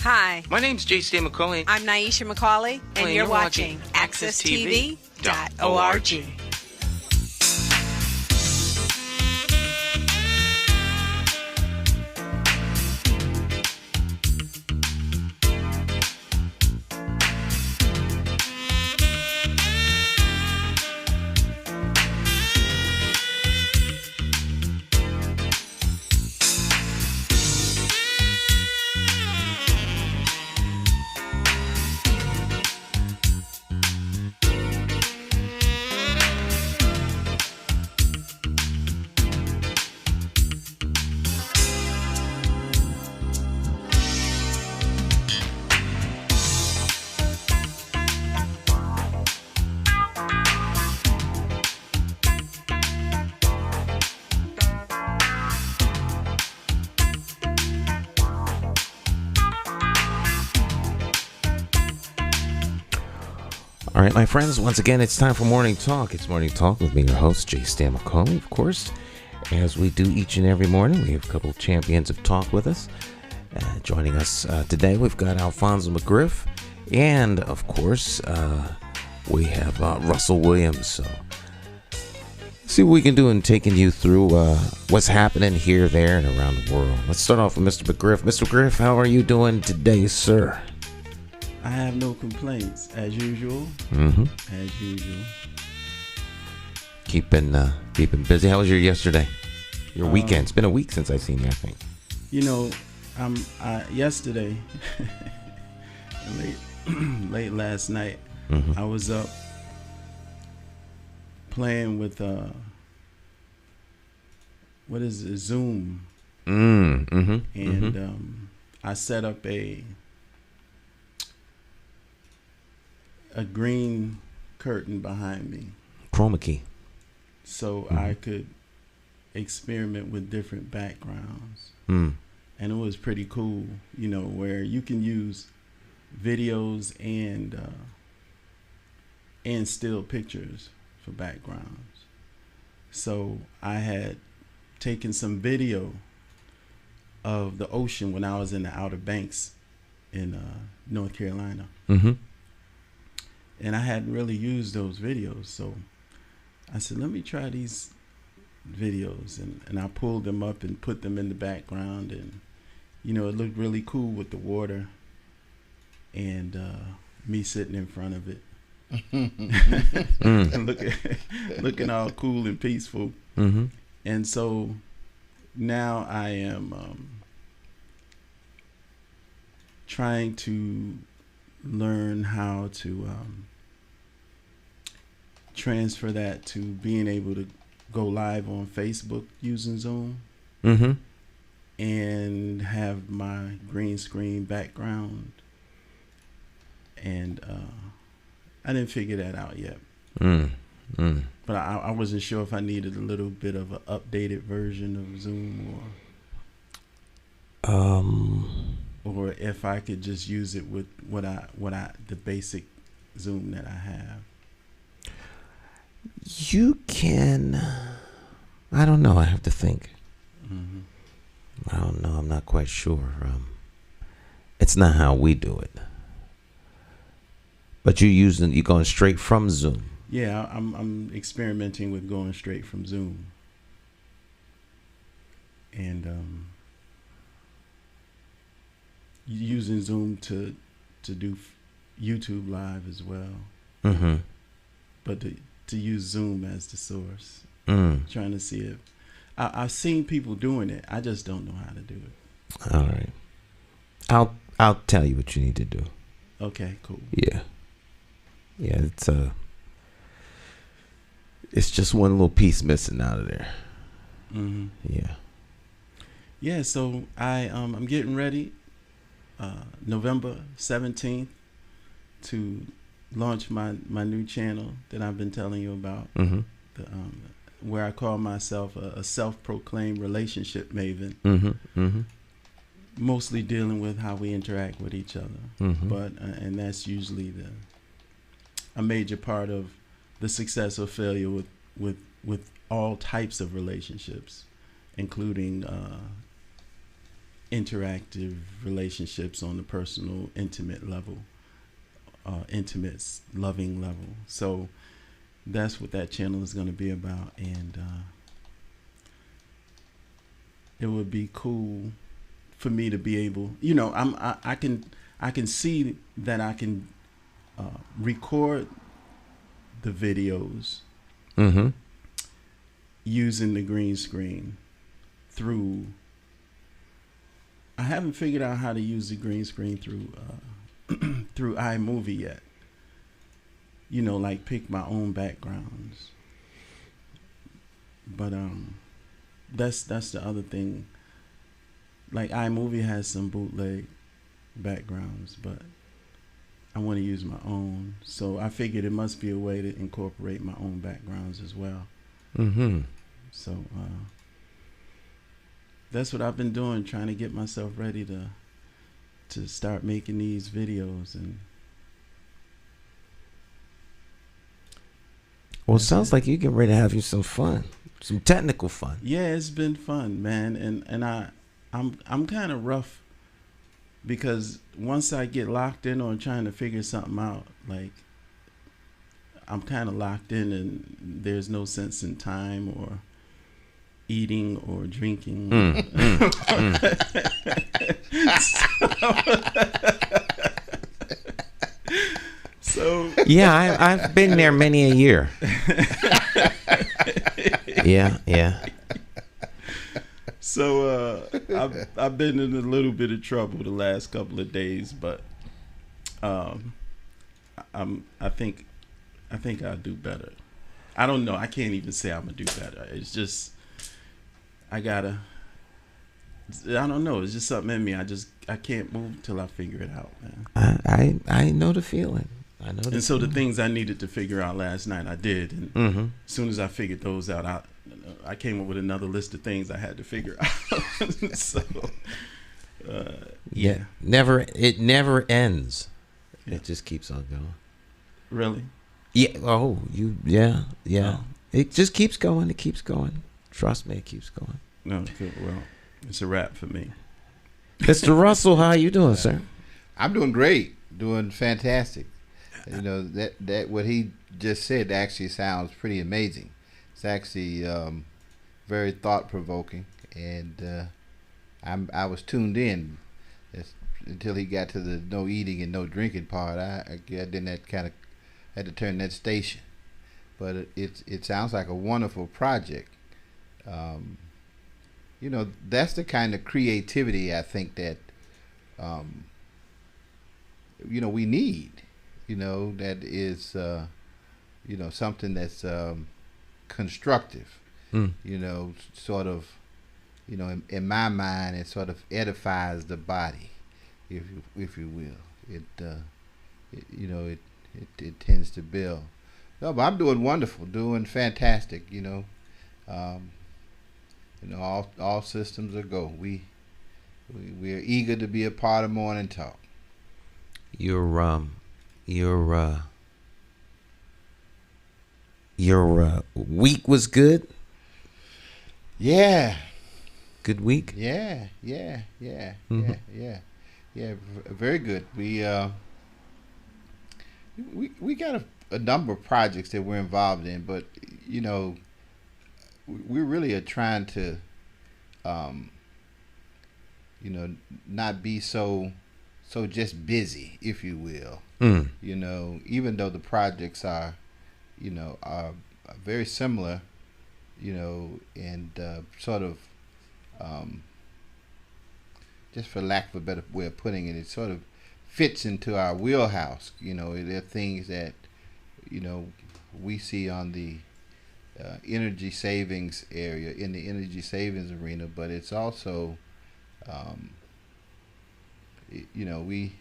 Hi. My name's J.C. McCauley. I'm Naisha McCauley, and you're watching AccessTV.org. All right, my friends, once again, it's time for Morning Talk. It's Morning Talk with me, your host, J. Stan McCauley, of course. As we do each and every morning, we have a couple of champions of talk with us. Joining us today, we've got Alphonso McGriff, and, of course, we have Russell Williams. So, see what we can do in taking you through what's happening here, there, and around the world. Let's start off with Mr. McGriff. Mr. McGriff, how are you doing today, sir? I have no complaints, as usual. As usual. Keeping busy. How was your yesterday? Your weekend? It's been a week since I've seen you, I think. You know, yesterday, late last night, I was up playing with what is it, Zoom, and I set up a green curtain behind me, chroma key, so I could experiment with different backgrounds. And it was pretty cool, you know, where you can use videos and still pictures for backgrounds. So I had taken some video of the ocean when I was in the Outer Banks in North Carolina. And I hadn't really used those videos, so I said, let me try these videos, and I pulled them up and put them in the background, and you know, it looked really cool with the water and me sitting in front of it and looking all cool and peaceful. And so now I am trying to learn how to transfer that to being able to go live on Facebook using Zoom, and have my green screen background. And I didn't figure that out yet. But I wasn't sure if I needed a little bit of an updated version of Zoom, or if I could just use it with the basic Zoom that I have. You can, I don't know, I have to think. I don't know, I'm not quite sure. It's not how we do it. But you're going straight from Zoom. Yeah, I'm experimenting with going straight from Zoom. And using Zoom to do YouTube Live as well. But to use Zoom as the source. Trying to see if I've seen people doing it. I just don't know how to do it. All right. I'll tell you what you need to do. Okay, cool. Yeah, it's just one little piece missing out of there. Yeah, so I'm getting ready November 17th to launch my new channel that I've been telling you about, where I call myself a self-proclaimed relationship maven, mostly dealing with how we interact with each other. But and that's usually a major part of the success or failure with all types of relationships, including interactive relationships on the personal, intimate level, intimate, loving level. So that's what that channel is going to be about, and it would be cool for me to be able, I can see that I can record the videos using the green screen through. I haven't figured out how to use the green screen through through iMovie yet. Like pick my own backgrounds. But that's the other thing. Like iMovie has some bootleg backgrounds, but I want to use my own. So I figured it must be a way to incorporate my own backgrounds as well. So that's what I've been doing, trying to get myself ready to start making these videos. And well, it sounds like you get ready to have you some fun, some technical fun. Yeah, it's been fun, man, and I'm kind of rough because once I get locked in on trying to figure something out, like I'm kind of locked in, and there's no sense in time or eating or drinking. So yeah, I've been there many a year. Yeah. So I've been in a little bit of trouble the last couple of days, but I think I'll do better. I don't know. I can't even say I'm gonna do better. It's just I don't know. It's just something in me. I can't move till I figure it out, man. I know the feeling. So the things I needed to figure out last night, I did. And as soon as I figured those out, I came up with another list of things I had to figure out. So yeah, it never ends. Yeah. It just keeps on going. Really? Yeah. Oh, yeah. Oh. It just keeps going. It keeps going. Trust me, it keeps going. No, good. Well, it's a wrap for me. Mr. Russell, how you doing, sir? I'm doing great. Doing fantastic. That what he just said actually sounds pretty amazing. It's actually very thought provoking, and I was tuned in until he got to the no eating and no drinking part. I then that kind of had to turn that station, but it sounds like a wonderful project. That's the kind of creativity I think that we need. That is something that's constructive. Sort of, in my mind, it sort of edifies the body, if you will. It tends to build. No, but I'm doing wonderful, doing fantastic. All systems are go. We're eager to be a part of Morning Talk. Your week was good? Yeah. Good week? Yeah. Very good. We got a number of projects that we're involved in, but we really are trying to not be so just busy, if you will. Even though the projects are very similar, and sort of just for lack of a better way of putting it, it sort of fits into our wheelhouse. There are things that we see on the energy savings area, in the energy savings arena, but it's also we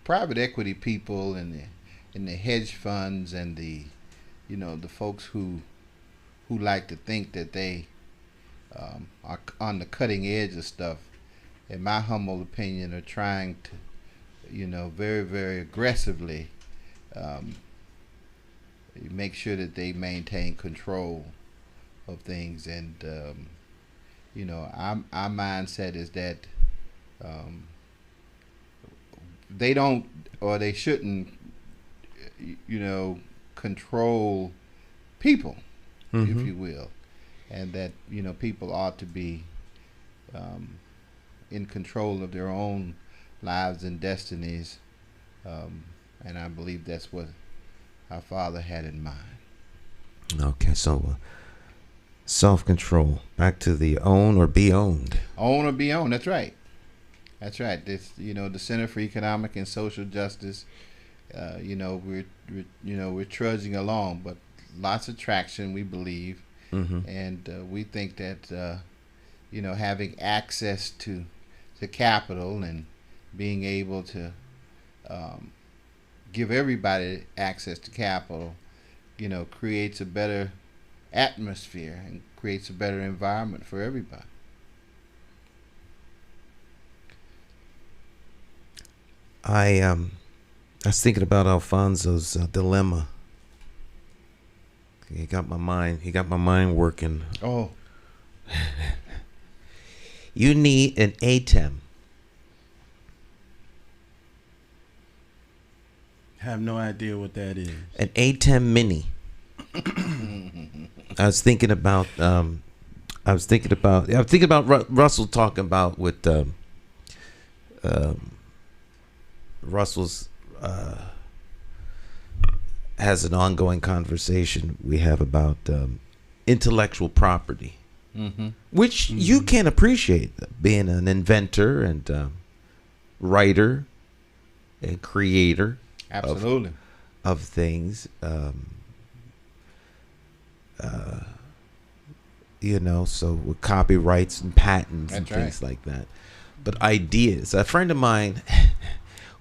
private equity people and the hedge funds and the folks who like to think that they are on the cutting edge of stuff, in my humble opinion, are trying to very, very aggressively make sure that they maintain control of things, and our mindset is that they don't, or they shouldn't, control people, if you will, and that people ought to be in control of their own lives and destinies, and I believe that's what our Father had in mind. Okay, so self-control. Back to the own or be owned. Own or be owned. That's right. That's right. This, the Center for Economic and Social Justice. We're trudging along, but lots of traction, we believe, and we think that having access to capital and being able to give everybody access to capital, creates a better atmosphere and creates a better environment for everybody. I was thinking about Alphonso's dilemma. He got my mind working. Oh. You need an ATEM. Have no idea what that is. An ATEM Mini. I was thinking about Russell talking about with Russell's has an ongoing conversation we have about intellectual property, which you can appreciate, being an inventor and writer and creator. Absolutely. Of things, so with copyrights and patents and things like that. But ideas. A friend of mine,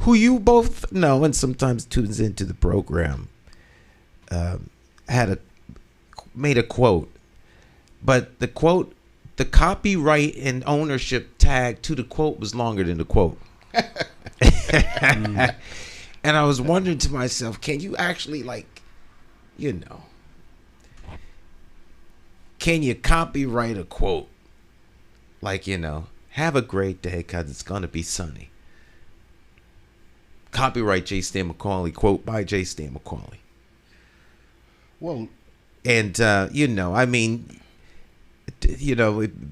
who you both know and sometimes tunes into the program, made a quote. But the quote, the copyright and ownership tag to the quote was longer than the quote. And I was wondering to myself, can you actually, can you copyright a quote? Have a great day because it's going to be sunny. Copyright J. Stan McCauley, quote by J. Stan McCauley. Well, and,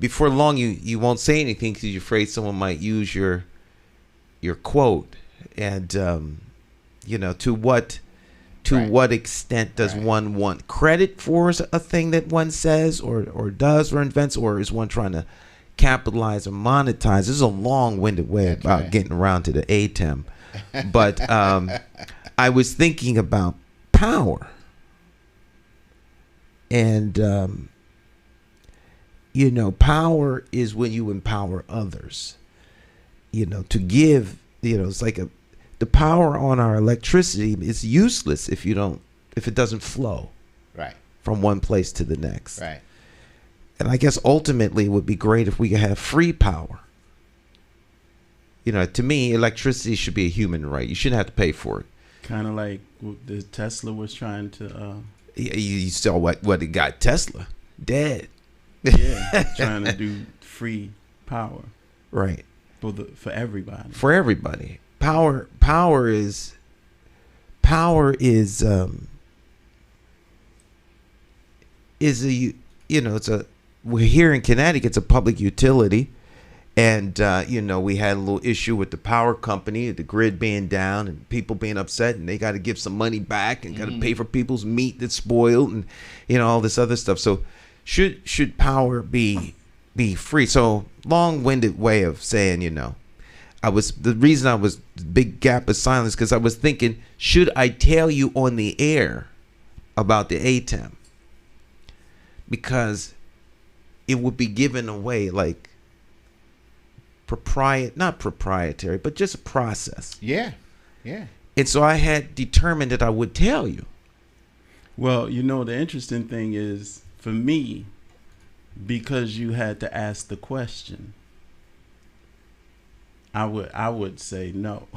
before long you won't say anything because you're afraid someone might use your quote. And, to what extent does one want credit for a thing that one says or does or invents, or is one trying to capitalize or monetize? This is a long-winded way about getting around to the ATEM. But I was thinking about power. And, power is when you empower others. To give, it's like the power on our electricity is useless if it doesn't flow from one place to the next. Right. And I guess ultimately it would be great if we could have free power. To me, electricity should be a human right. You shouldn't have to pay for it. Kind of like the Tesla was trying to. You saw what it got Tesla dead. Yeah, trying to do free power. Right. For everybody. For everybody. Power is we're here in Connecticut, it's a public utility, and we had a little issue with the power company, the grid being down and people being upset, and they got to give some money back and got to pay for people's meat that's spoiled and all this other stuff. So should power be free? So long-winded way of saying, the reason I was big gap of silence because I was thinking, should I tell you on the air about the ATEM? Because it would be given away like not proprietary, but just a process. Yeah. And so I had determined that I would tell you. Well, the interesting thing is, for me, because you had to ask the question, I would say no.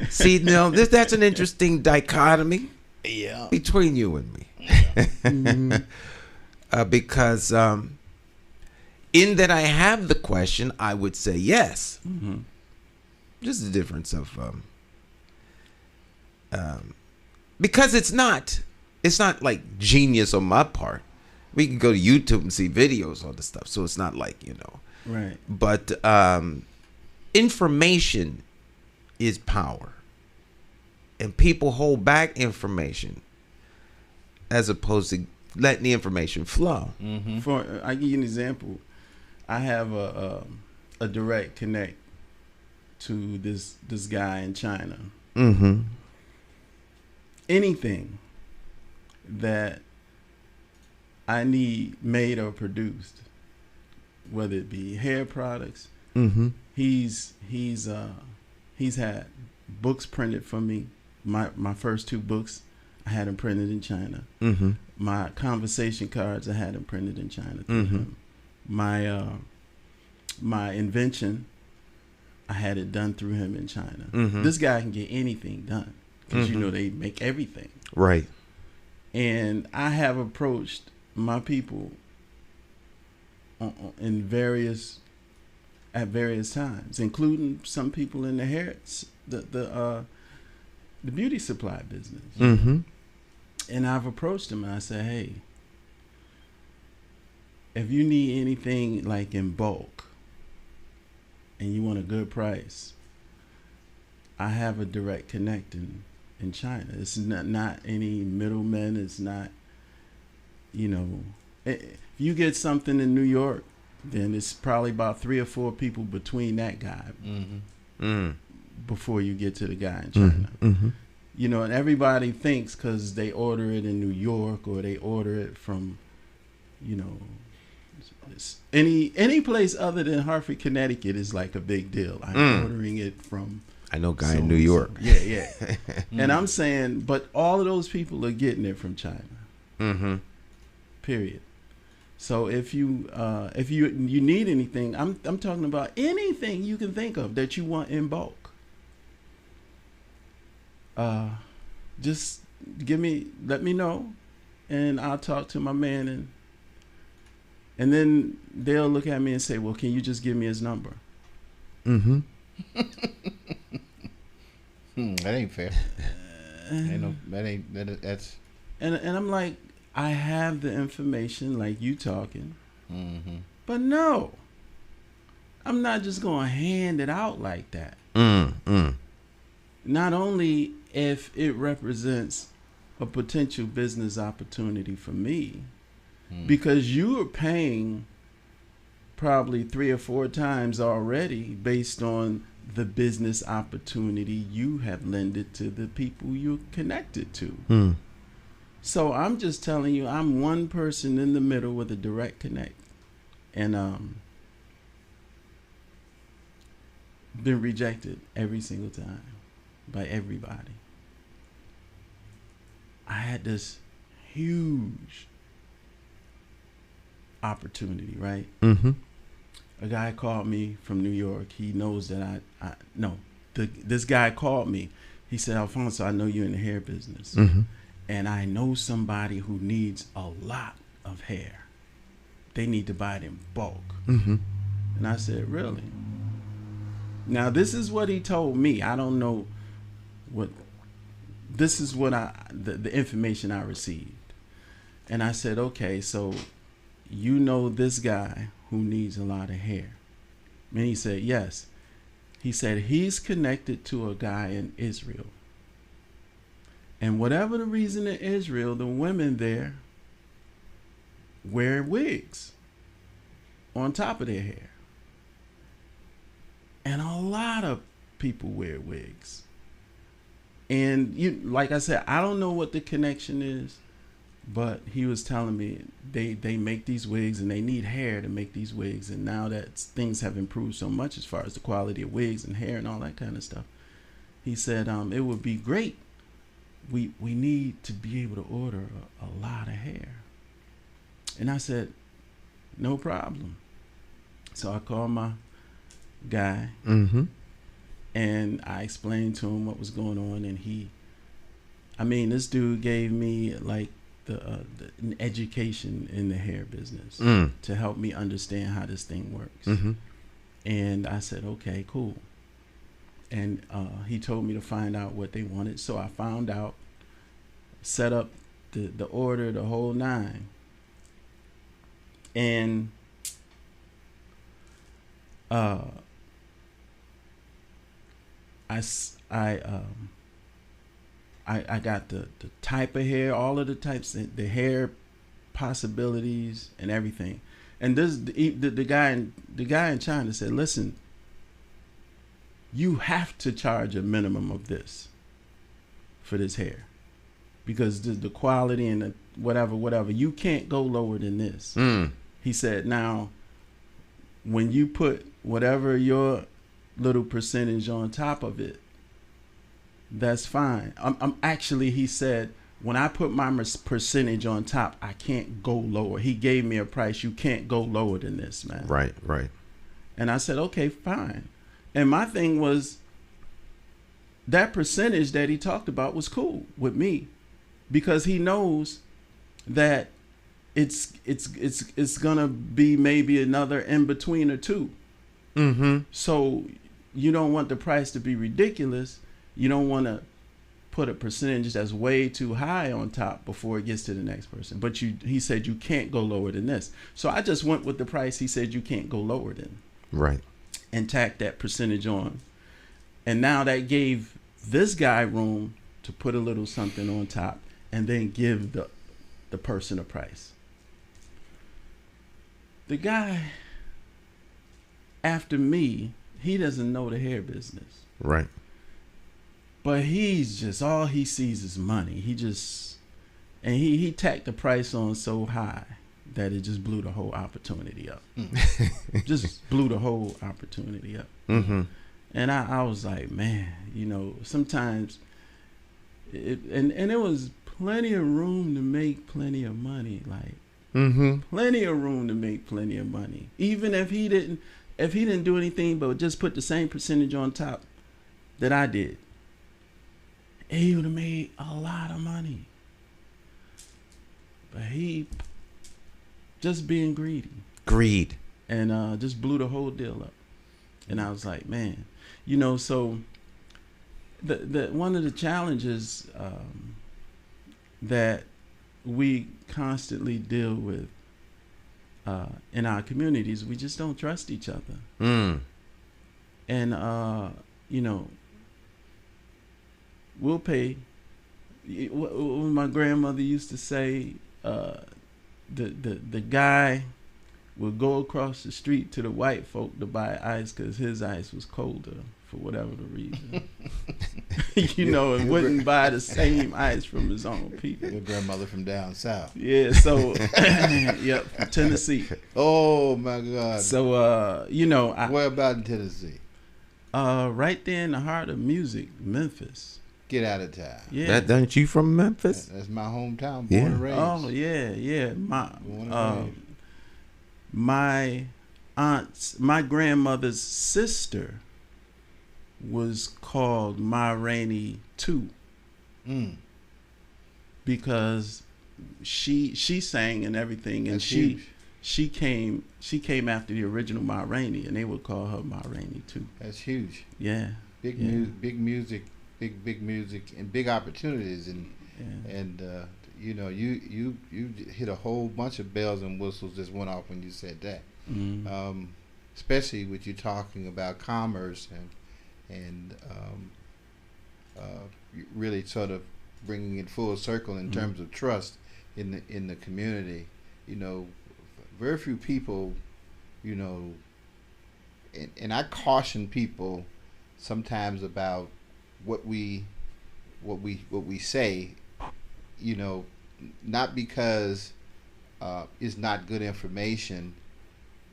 See, that's an interesting dichotomy. Yeah. Between you and me. because in that I have the question, I would say yes. Mm-hmm. Just the difference of because it's not like genius on my part. We can go to YouTube and see videos on the stuff, so it's not like, Right. But information is power, and people hold back information as opposed to letting the information flow. Mm-hmm. I give you an example. I have a direct connect to this guy in China. Mm-hmm. Anything that I need made or produced, whether it be hair products, Mm-hmm. he's had books printed for me. My first 2 books, I had them printed in China. Mm-hmm. My conversation cards, I had them printed in China through Mm-hmm. him. My invention, I had it done through him in China. Mm-hmm. This guy can get anything done because Mm-hmm. they make everything. Right. And I have approached my people at various times, including some people in the hair, the beauty supply business. Mm-hmm. And I've approached them and I said, hey, if you need anything like in bulk and you want a good price, I have a direct connect in China. It's not any middlemen. It's not, if you get something in New York, then it's probably about 3 or 4 people between that guy Mm-hmm. before you get to the guy in China. Mm-hmm. And everybody thinks because they order it in New York or they order it from, any place other than Hartford, Connecticut is like a big deal. I'm ordering it from. I know a guy in New York. Yeah. And I'm saying, but all of those people are getting it from China. Mm-hmm. Period. So if you need anything, I'm talking about anything you can think of that you want in bulk. Just let me know, and I'll talk to my man, and then they'll look at me and say, well, can you just give me his number? Mm-hmm. That ain't fair. That's. And I'm like, I have the information, like you talking, Mm-hmm. but no, I'm not just gonna hand it out like that. Mm-hmm. Not only if it represents a potential business opportunity for me, because you are paying probably 3 or 4 times already based on the business opportunity you have lended to the people you're connected to. Mm. So I'm just telling you, I'm one person in the middle with a direct connect, and been rejected every single time by everybody. I had this huge opportunity, right? Mm-hmm. A guy called me from New York. He knows that this guy called me. He said, Alphonso, I know you're in the hair business. Mm-hmm. And I know somebody who needs a lot of hair. They need to buy it in bulk. Mm-hmm. And I said, really? Now, this is what he told me. I don't know what... This is what the information I received. And I said, okay, so you know this guy who needs a lot of hair. And he said, yes. He said he's connected to a guy in Israel. And whatever the reason in Israel, the women there wear wigs on top of their hair. And a lot of people wear wigs. And like I said, I don't know what the connection is, but he was telling me they make these wigs and they need hair to make these wigs. And now that things have improved so much as far as the quality of wigs and hair and all that kind of stuff, he said it would be great. We need to be able to order a lot of hair. And I said, no problem. So I called my guy. Mm-hmm. And I explained to him what was going on, and this dude gave me like an education in the hair business to help me understand how this thing works. Mm-hmm. And I said, okay, cool. And he told me to find out what they wanted. So I found out, set up the order, the whole nine. And I got the type of hair, all of the types, the hair possibilities and everything. And the guy in China said, listen, you have to charge a minimum of this for this hair, because the quality and the whatever, you can't go lower than this. He said, now when you put whatever your little percentage on top of it, that's fine. I'm actually, he said, when I put my percentage on top, I can't go lower. He gave me a price. You can't go lower than this, man. Right. And I said, okay, fine. And my thing was, that percentage that he talked about was cool with me, because he knows that it's gonna be maybe another in between or two. Mm-hmm. So you don't want the price to be ridiculous. You don't want to put a percentage that's way too high on top before it gets to the next person. But he said you can't go lower than this. So I just went with the price he said you can't go lower than. Right. And tacked that percentage on. And now that gave this guy room to put a little something on top and then give the person a price. The guy after me, he doesn't know the hair business. Right. But he's just, all he sees is money. He tacked the price on so high that it just blew the whole opportunity up. Just blew the whole opportunity up. Mm-hmm. And I was like, man, sometimes, and there was plenty of room to make plenty of money, like plenty of room to make plenty of money. Even if he didn't do anything but just put the same percentage on top that I did, he would have made a lot of money. But he just being greedy. Greed. And just blew the whole deal up. And I was like, man, so the one of the challenges that we constantly deal with in our communities, we just don't trust each other. And we'll pay. What my grandmother used to say, the guy will go across the street to the white folk to buy ice because his ice was colder for whatever the reason. And wouldn't buy the same ice from his own people. Your grandmother from down south. Yeah, so yep, Tennessee. Oh my God. So where about in Tennessee? Right there in the heart of music, Memphis. Get out of town. Yeah. Aren't you from Memphis? That's my hometown. Born Yeah. and raised. Oh yeah. My grandmother's sister was called Ma Rainey too, because she sang and everything, and That's she came after the original Ma Rainey, and they would call her Ma Rainey too. That's huge. Yeah. Big music, and big opportunities, and you hit a whole bunch of bells and whistles just went off when you said that. Especially with you talking about commerce and really sort of bringing it full circle in terms of trust in the community. Very few people, and I caution people sometimes about what we say, not because it's not good information,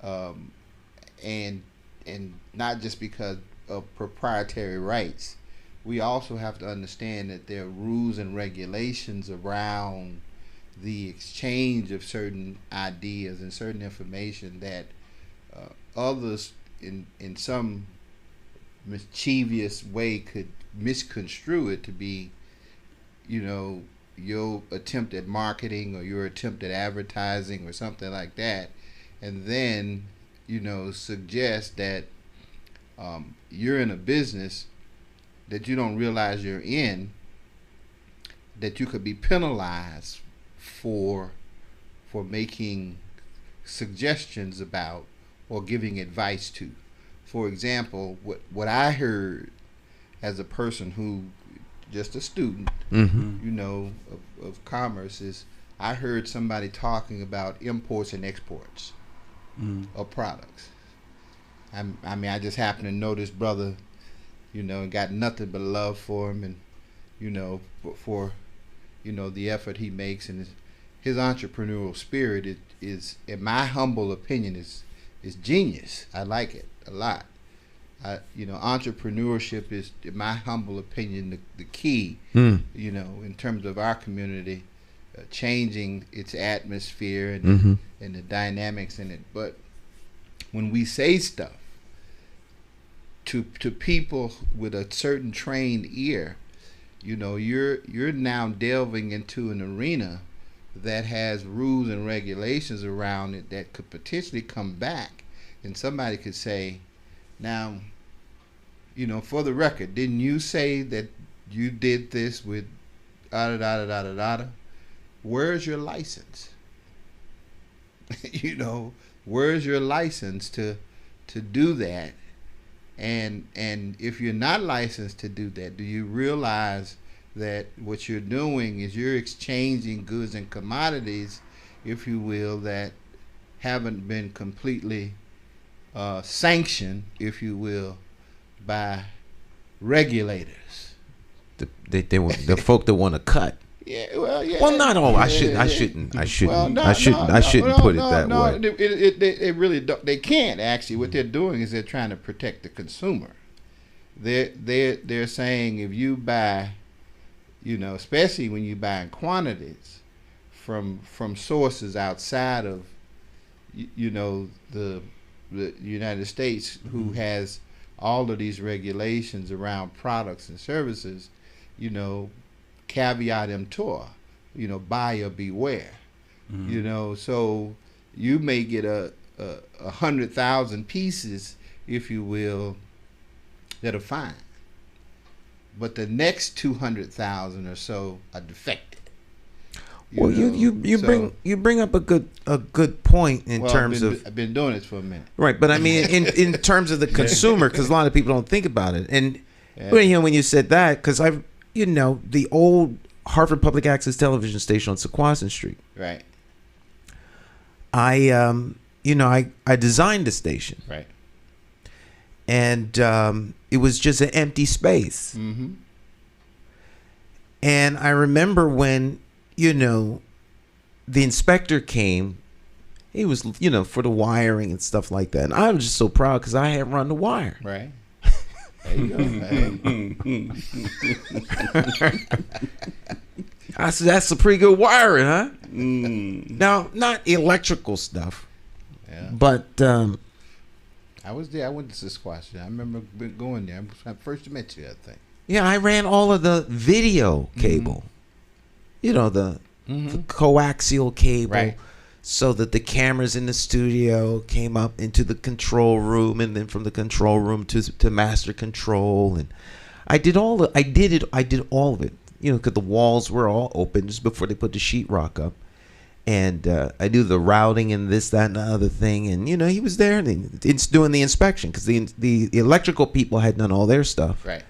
and not just because of proprietary rights. We also have to understand that there are rules and regulations around the exchange of certain ideas and certain information that others in some mischievous way could misconstrue it to be, your attempt at marketing or your attempt at advertising or something like that, and then suggest that you're in a business that you don't realize you're in, that you could be penalized for making suggestions about or giving advice to. For example, what I heard as a person who just a student, of commerce, is I heard somebody talking about imports and exports of products. I just happen to know this brother, and got nothing but love for him, and for the effort he makes, and his entrepreneurial spirit is, in my humble opinion, is genius. I like it a lot. Entrepreneurship is, in my humble opinion, the key. In terms of our community, changing its atmosphere and the dynamics in it. But when we say stuff to people with a certain trained ear, you're now delving into an arena that has rules and regulations around it that could potentially come back, and somebody could say, now, for the record, didn't you say that you did this with da da da da da da da? Where's your license? Where's your license to do that? And if you're not licensed to do that, do you realize that what you're doing is you're exchanging goods and commodities, if you will, that haven't been completely sanctioned, if you will, by regulators. The folk that want to cut. Yeah, well, yeah. Well, not all. I shouldn't put it that way. They really don't. They can't actually. What they're doing is they're trying to protect the consumer. They're saying if you buy, especially when you buy in quantities from sources outside of, the United States, who has all of these regulations around products and services, caveat emptor, buyer beware. So you may get a 100,000 pieces, if you will, that are fine, but the next 200,000 or so are defective. You bring up a good point in terms of. I've been doing this for a minute, right? But I mean, in terms of the consumer, because a lot of people don't think about it. And when you said that, because I've the old Harvard Public Access television station on Sequoia Street. Right. I designed the station. Right. And it was just an empty space. Mm-hmm. And I remember when the inspector came, he was for the wiring and stuff like that, and I was just so proud because I had run the wire. Right. There you go. I said, that's a pretty good wiring, huh? Now, not electrical stuff, but I was there. I went to Squash. I remember going there. I first met you, I think. Yeah, I ran all of the video cable. The coaxial cable, right, so that the cameras in the studio came up into the control room, and then from the control room to master control. And I did all of it, because the walls were all open just before they put the sheetrock up. And I do the routing and this, that, and the other thing. And, he was there and it's doing the inspection because the electrical people had done all their stuff. Right.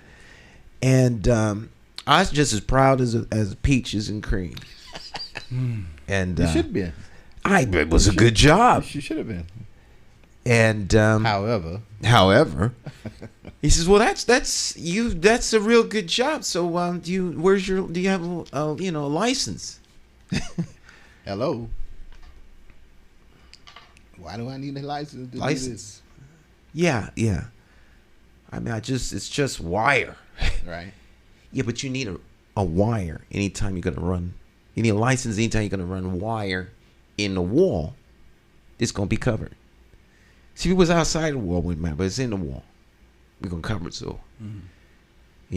And I was just as proud as peaches and cream. And you should be. It was a good job. You should have been. And however, he says, "Well, that's you. That's a real good job. So, do you have a license?" Hello. Why do I need a license to do this? Yeah. I mean, it's just wire. Right. Yeah, but you need a wire anytime you're gonna run. You need a license anytime you're gonna run wire in the wall. It's gonna be covered. See, if it was outside the wall, wouldn't matter, but it's in the wall. We're gonna cover it, so you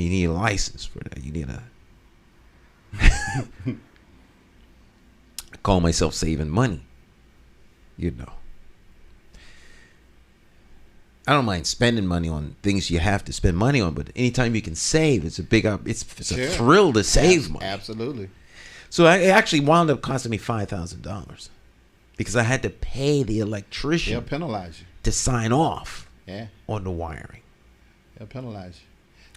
need a license for that. You need I call myself saving money. You know. I don't mind spending money on things you have to spend money on, but anytime you can save, it's a big it's a thrill to save money. Absolutely. So it actually wound up costing me $5,000 because I had to pay the electrician. They'll penalize you to sign off. Yeah. On the wiring. They'll penalize you.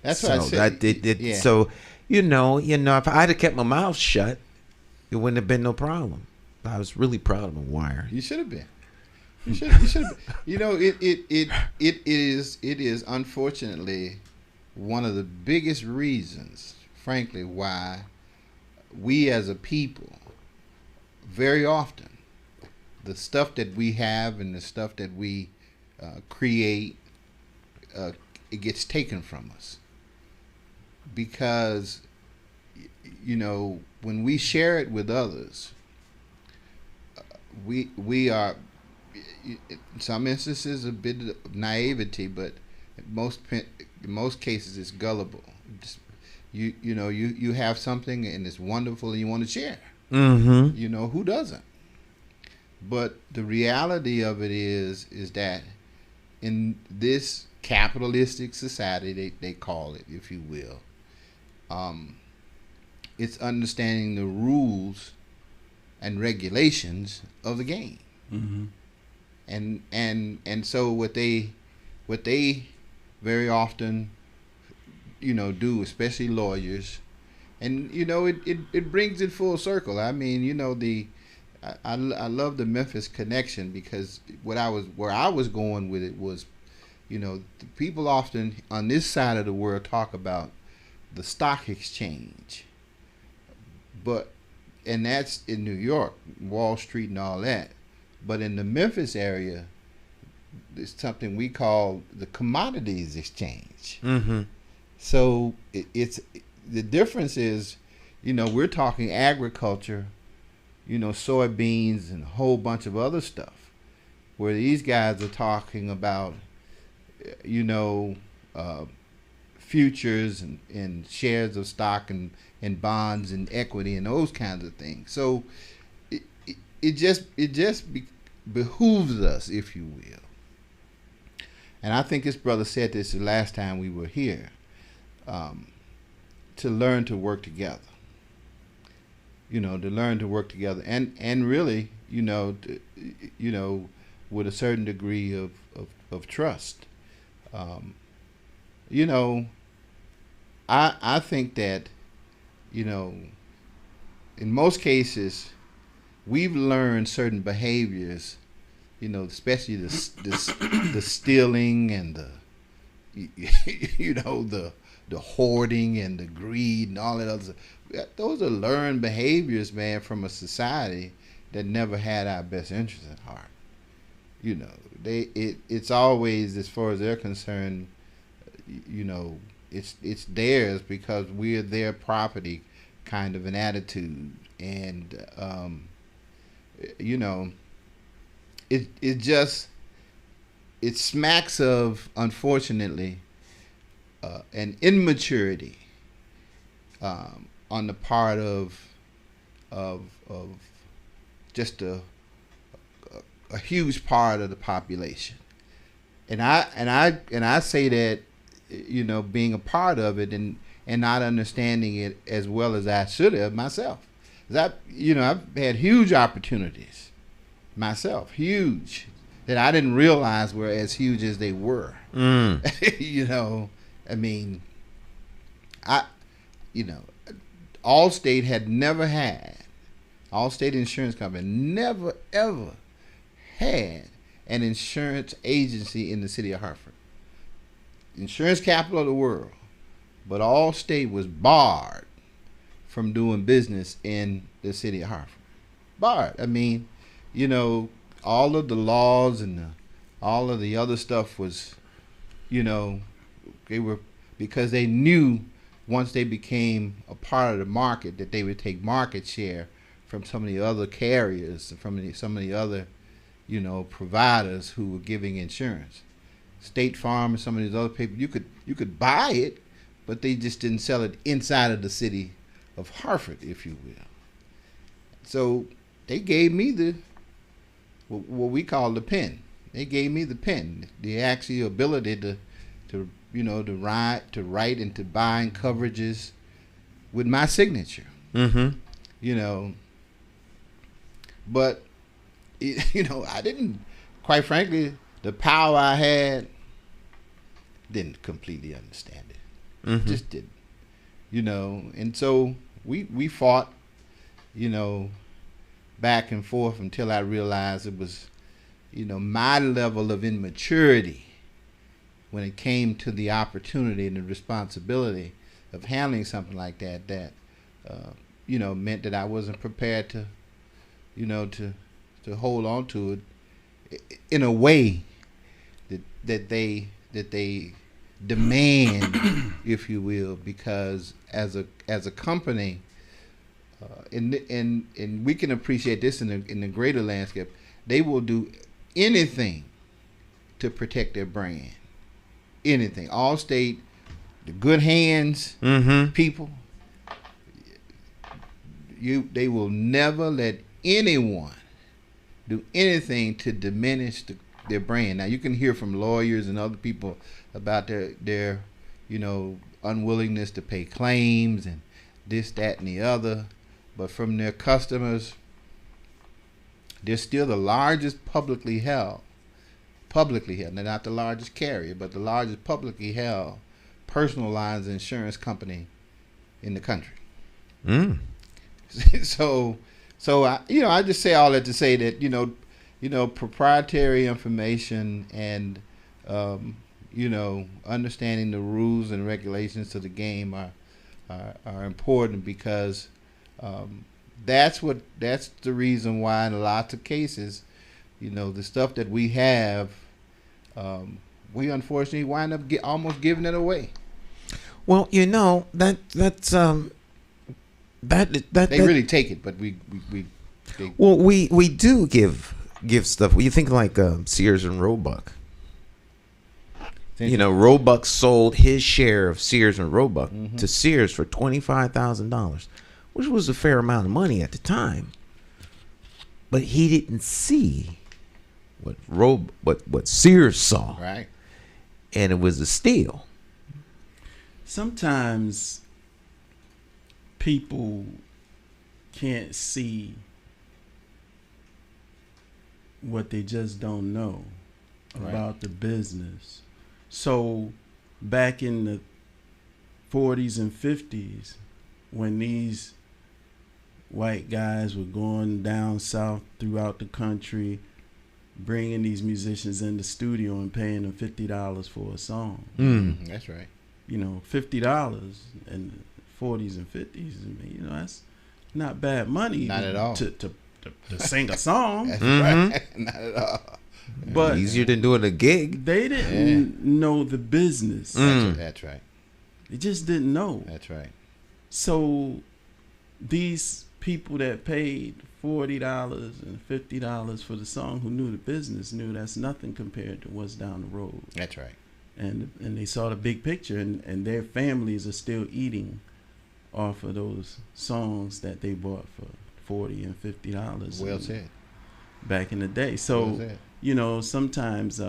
That's so what I said. Yeah. So you know, if I'd have kept my mouth shut, it wouldn't have been no problem. I was really proud of my wiring. You should have been. You should have been. You know, it is unfortunately one of the biggest reasons, frankly, why we as a people, very often, the stuff that we have and the stuff that we create, it gets taken from us. Because, you know, when we share it with others, we are, in some instances, a bit of naivety, but in most cases, it's gullible. Just, you have something and it's wonderful and you want to share. Mm-hmm. You know, who doesn't? But the reality of it is that in this capitalistic society, they call it, if you will, it's understanding the rules and regulations of the game. Mm-hmm. And so what they very often, do, especially lawyers, and it brings it full circle. I mean, I love the Memphis connection, because where I was going with it was, the people often on this side of the world talk about the stock exchange, and that's in New York, Wall Street and all that. But in the Memphis area, it's something we call the commodities exchange. Mm-hmm. So it's the difference is, we're talking agriculture, soybeans and a whole bunch of other stuff, where these guys are talking about, futures and shares of stock and bonds and equity and those kinds of things. So it just behooves us, if you will. And I think this brother said this the last time we were here, to learn to work together. To learn to work together, and really, with a certain degree of trust. I think that, in most cases, we've learned certain behaviors, especially the stealing and the hoarding and the greed and all that other. Those are learned behaviors, man, from a society that never had our best interests at heart. It's always, as far as they're concerned, it's theirs because we're their property, kind of an attitude. And it smacks of, unfortunately, an immaturity on the part of just a huge part of the population. And I say that, being a part of it and not understanding it as well as I should have myself. I've had huge opportunities myself, huge, that I didn't realize were as huge as they were. I mean, Allstate had never had, Allstate Insurance Company never ever had an insurance agency in the city of Hartford. Insurance capital of the world. But Allstate was barred from doing business in the city of Hartford. Barred. I mean, all of the laws and all of the other stuff was, they were, because they knew once they became a part of the market that they would take market share from some of the other carriers, from some of the other, providers who were giving insurance. State Farm and some of these other people, you could buy it, but they just didn't sell it inside of the city Hartford, if you will. So they gave me what we call the pen. They gave me the pen, the actual ability to write and to bind coverages with my signature. Mm-hmm. But I didn't. Quite frankly, the power I had, didn't completely understand it. Mm-hmm. Just didn't. And so we fought, back and forth until I realized it was, my level of immaturity when it came to the opportunity and the responsibility of handling something like that, meant that I wasn't prepared to, to hold on to it in a way that they demand, if you will, because as a company, and we can appreciate this in the greater landscape, they will do anything to protect their brand. Anything. Allstate, the good hands people, they will never let anyone do anything to diminish their brand. Now you can hear from lawyers and other people about their unwillingness to pay claims and this, that, and the other, but from their customers, they're still the largest publicly held. They're not the largest carrier, but the largest publicly held personal lines insurance company in the country. So I just say all that to say that proprietary information and understanding the rules and regulations to the game are important, because that's the reason why in lots of cases, the stuff that we have, we unfortunately wind up almost giving it away. Well, that's they really take it, but we do give stuff. You think like Sears and Roebuck. Roebuck sold his share of Sears and Roebuck to Sears for $25,000, which was a fair amount of money at the time. But he didn't see what Sears saw, right? And it was a steal. Sometimes people can't see what they just don't know about the business. So back in the 40s and 50s, when these white guys were going down south throughout the country, bringing these musicians in the studio and paying them $50 for a song. That's right. $50 in the 40s and 50s, that's not bad money. Not at all. To sing a song. That's right. Not at all. But easier than doing a gig. They didn't know the business. That's right. They just didn't know. That's right. So these people that paid $40 and $50 for the song, who knew the business, knew that's nothing compared to what's down the road. That's right. And they saw the big picture, and their families are still eating off of those songs that they bought for $40 and $50. Well said. Back in the day. So well said. Sometimes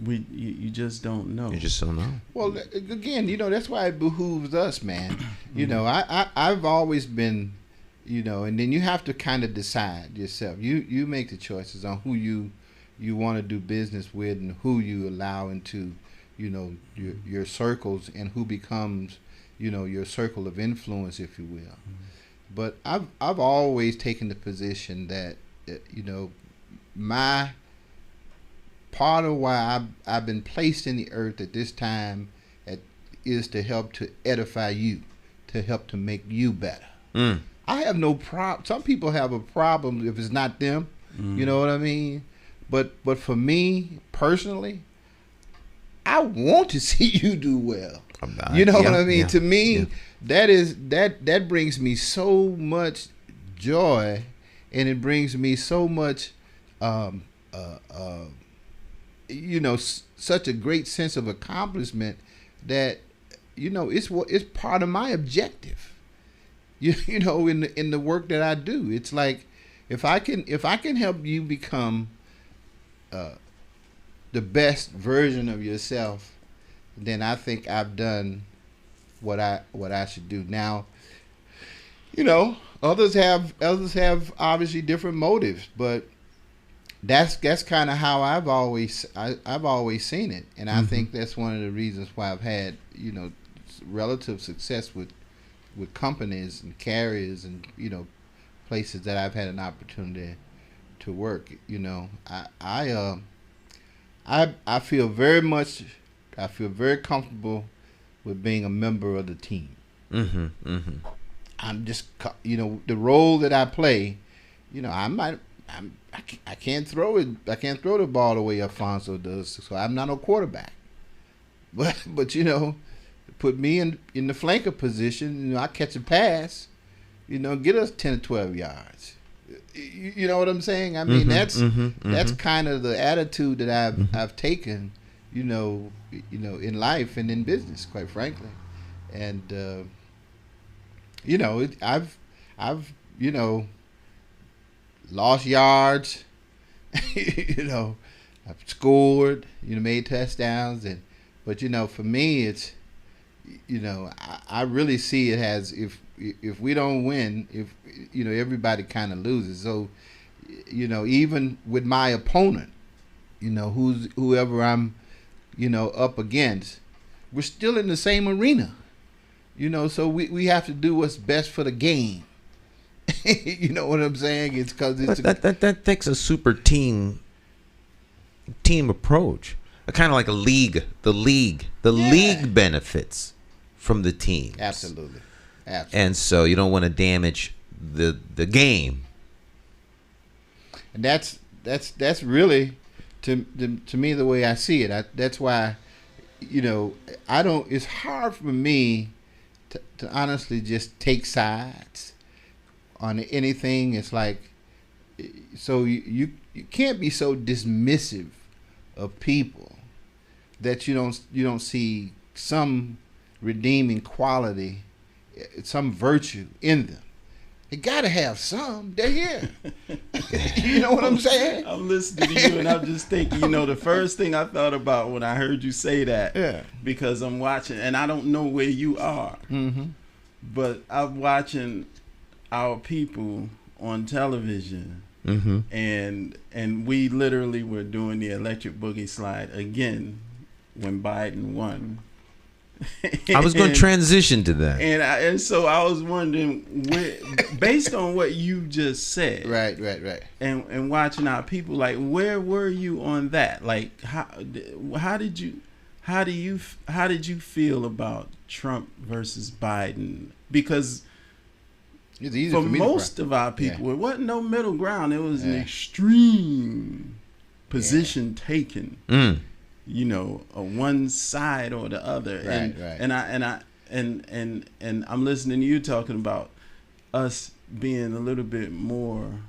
you just don't know. You just don't know. Well, again, that's why it behooves us, man. I've always been, and then you have to kind of decide yourself. You make the choices on who you want to do business with and who you allow into, your circles, and who becomes, your circle of influence, if you will. But I've always taken the position that, my part of why I've been placed in the earth at this time is to help to edify you, to help to make you better. I have no problem. Some people have a problem if it's not them. You know what I mean? But for me personally, I want to see you do well. You know what I mean? To me, that brings me so much joy, and it brings me so much such a great sense of accomplishment that it's part of my objective. In the work that I do, it's like if I can help you become the best version of yourself, then I think I've done what I should do. Now, others have obviously different motives, but that's kind of how I've always seen it, and I think that's one of the reasons why I've had relative success with companies and carriers and places that I've had an opportunity to work. I feel very comfortable with being a member of the team. I'm just the role that I play. I can't throw it. I can't throw the ball the way Alphonso does. So I'm not a quarterback. But put me in the flanker position. I catch a pass. Get us 10 or 12 yards. You know what I'm saying? I mean, that's kind of the attitude that I've taken. In life and in business, quite frankly, and I've lost yards. I've scored. Made touchdowns, but for me, it's I really see it as if we don't win, if everybody kind of loses. So even with my opponent, whoever I'm up against, we're still in the same arena. So we have to do what's best for the game. You know what I'm saying? It's because that takes a super team approach. Kind of like a league. The league benefits from the team. Absolutely. And so you don't want to damage the game. And that's really to me the way I see it. That's why I don't. It's hard for me to honestly just take sides on anything. It's like, so you can't be so dismissive of people that you don't see some redeeming quality, some virtue in them. You gotta have some. They're here. You know what I'm saying? I'm listening to you and I'm just thinking, the first thing I thought about when I heard you say that, because I'm watching, and I don't know where you are, but I'm watching our people on television, and we literally were doing the electric boogie slide again when Biden won. I was going to transition to that, and so I was wondering, based on what you just said, right, and watching our people, like, where were you on that? Like, how did you feel about Trump versus Biden? Because it's easy for me most of our people, it wasn't no middle ground. It was an extreme position taken. One side or the other. And I'm listening to you talking about us being a little bit more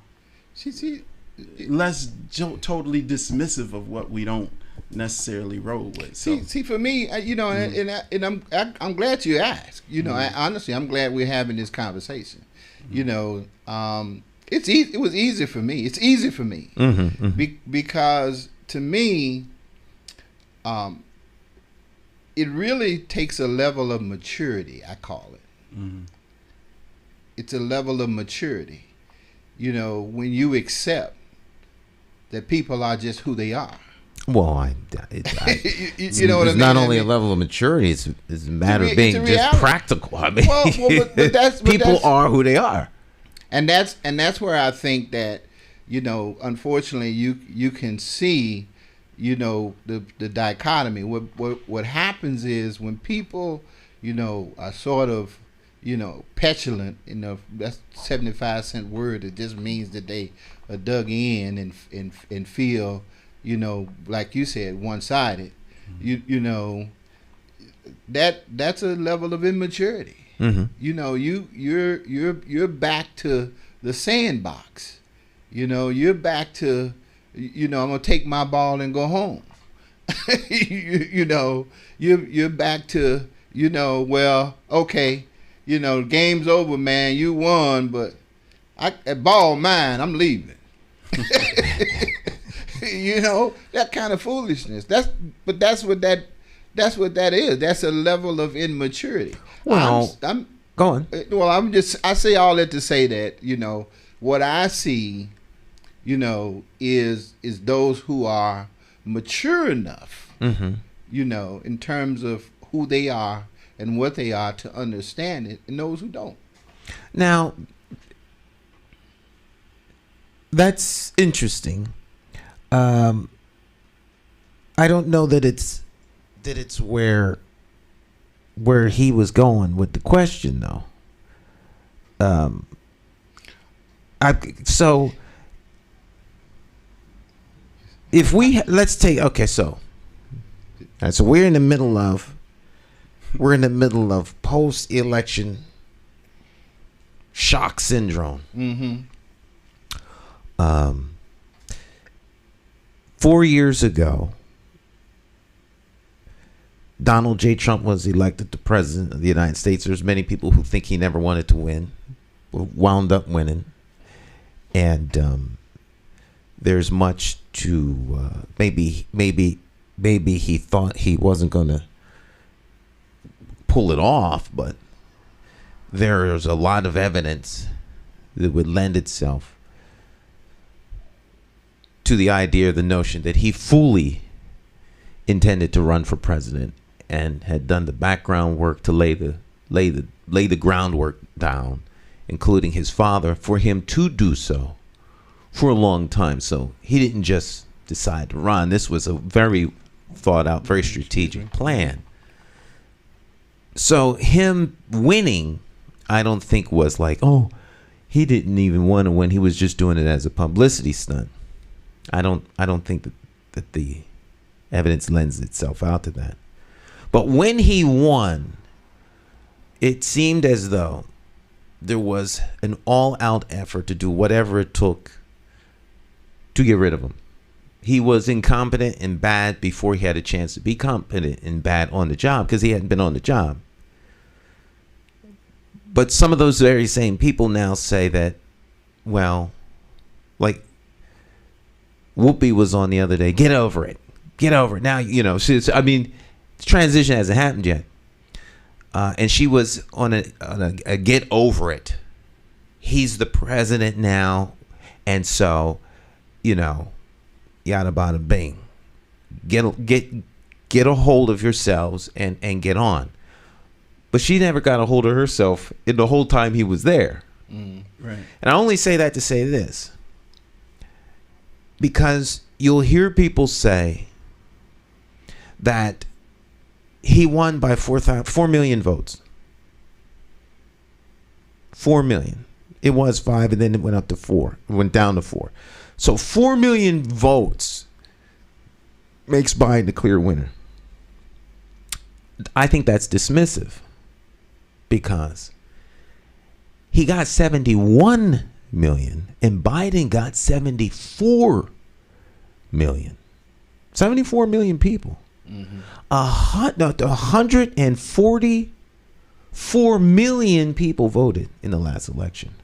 less totally dismissive of what we don't necessarily roll with. So. See, for me, and I'm glad you asked. Honestly, I'm glad we're having this conversation. It's easy. It was easy for me. It's easy for me because to me, it really takes a level of maturity. I call it. It's a level of maturity. When you accept that people are just who they are. Well, you know what I mean? It's not only a level of maturity; it's a matter of being just practical. I mean, but people are who they are, and that's where I think that unfortunately, you can see, the dichotomy. What happens is when people, are sort of, petulant. That's 75-cent word. It just means that they are dug in and feel, like you said, one-sided. That's a level of immaturity. You're back to the sandbox. You're back to, I'm gonna take my ball and go home. You're back to, well, okay, game's over, man. You won, but that ball mine. I'm leaving. That kind of foolishness. That's what that is. That's a level of immaturity. Well, I'm go on. Well, I say all that to say that, what I see, is those who are mature enough, in terms of who they are and what they are to understand it, and those who don't. Now, that's interesting. I don't know that it's where he was going with the question, though. So if let's take, okay, so we're in the middle of post-election shock syndrome. 4 years ago, Donald J. Trump was elected the president of the United States. There's many people who think he never wanted to win, wound up winning. And there's much to maybe he thought he wasn't going to pull it off, but there's a lot of evidence that would lend itself to the idea, the notion that he fully intended to run for president and had done the background work to lay the groundwork down, including his father, for him to do so for a long time. So he didn't just decide to run. This was a very thought out, very strategic plan. So him winning, I don't think was like, oh, he didn't even want to win. He was just doing it as a publicity stunt. I don't think that the evidence lends itself out to that. But when he won, it seemed as though there was an all-out effort to do whatever it took to get rid of him. He was incompetent and bad before he had a chance to be competent and bad on the job, because he hadn't been on the job. But some of those very same people now say that, well, like Whoopi was on the other day, get over it. Get over it. Now, the transition hasn't happened yet. And she was on a get over it. He's the president now. And so, yada bada bing. Get a hold of yourselves and get on. But she never got a hold of herself in the whole time he was there. Right. And I only say that to say this. Because you'll hear people say that he won by 4 million votes. 4 million. It was 5 and then it went up to 4. It went down to 4. So 4 million votes makes Biden the clear winner. I think that's dismissive, because he got 71 million and Biden got 74 million. 74 million people. 144 million people voted in the last election.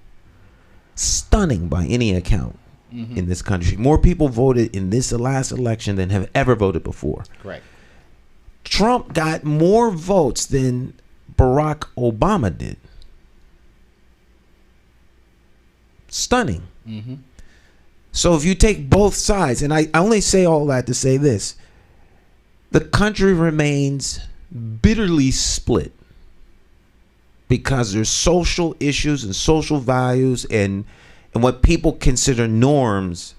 Stunning by any account in this country. More people voted in this last election than have ever voted before. Correct. Trump got more votes than Barack Obama did. Stunning. So if you take both sides, and I only say all that to say this, the country remains bitterly split because there's social issues and social values and what people consider norms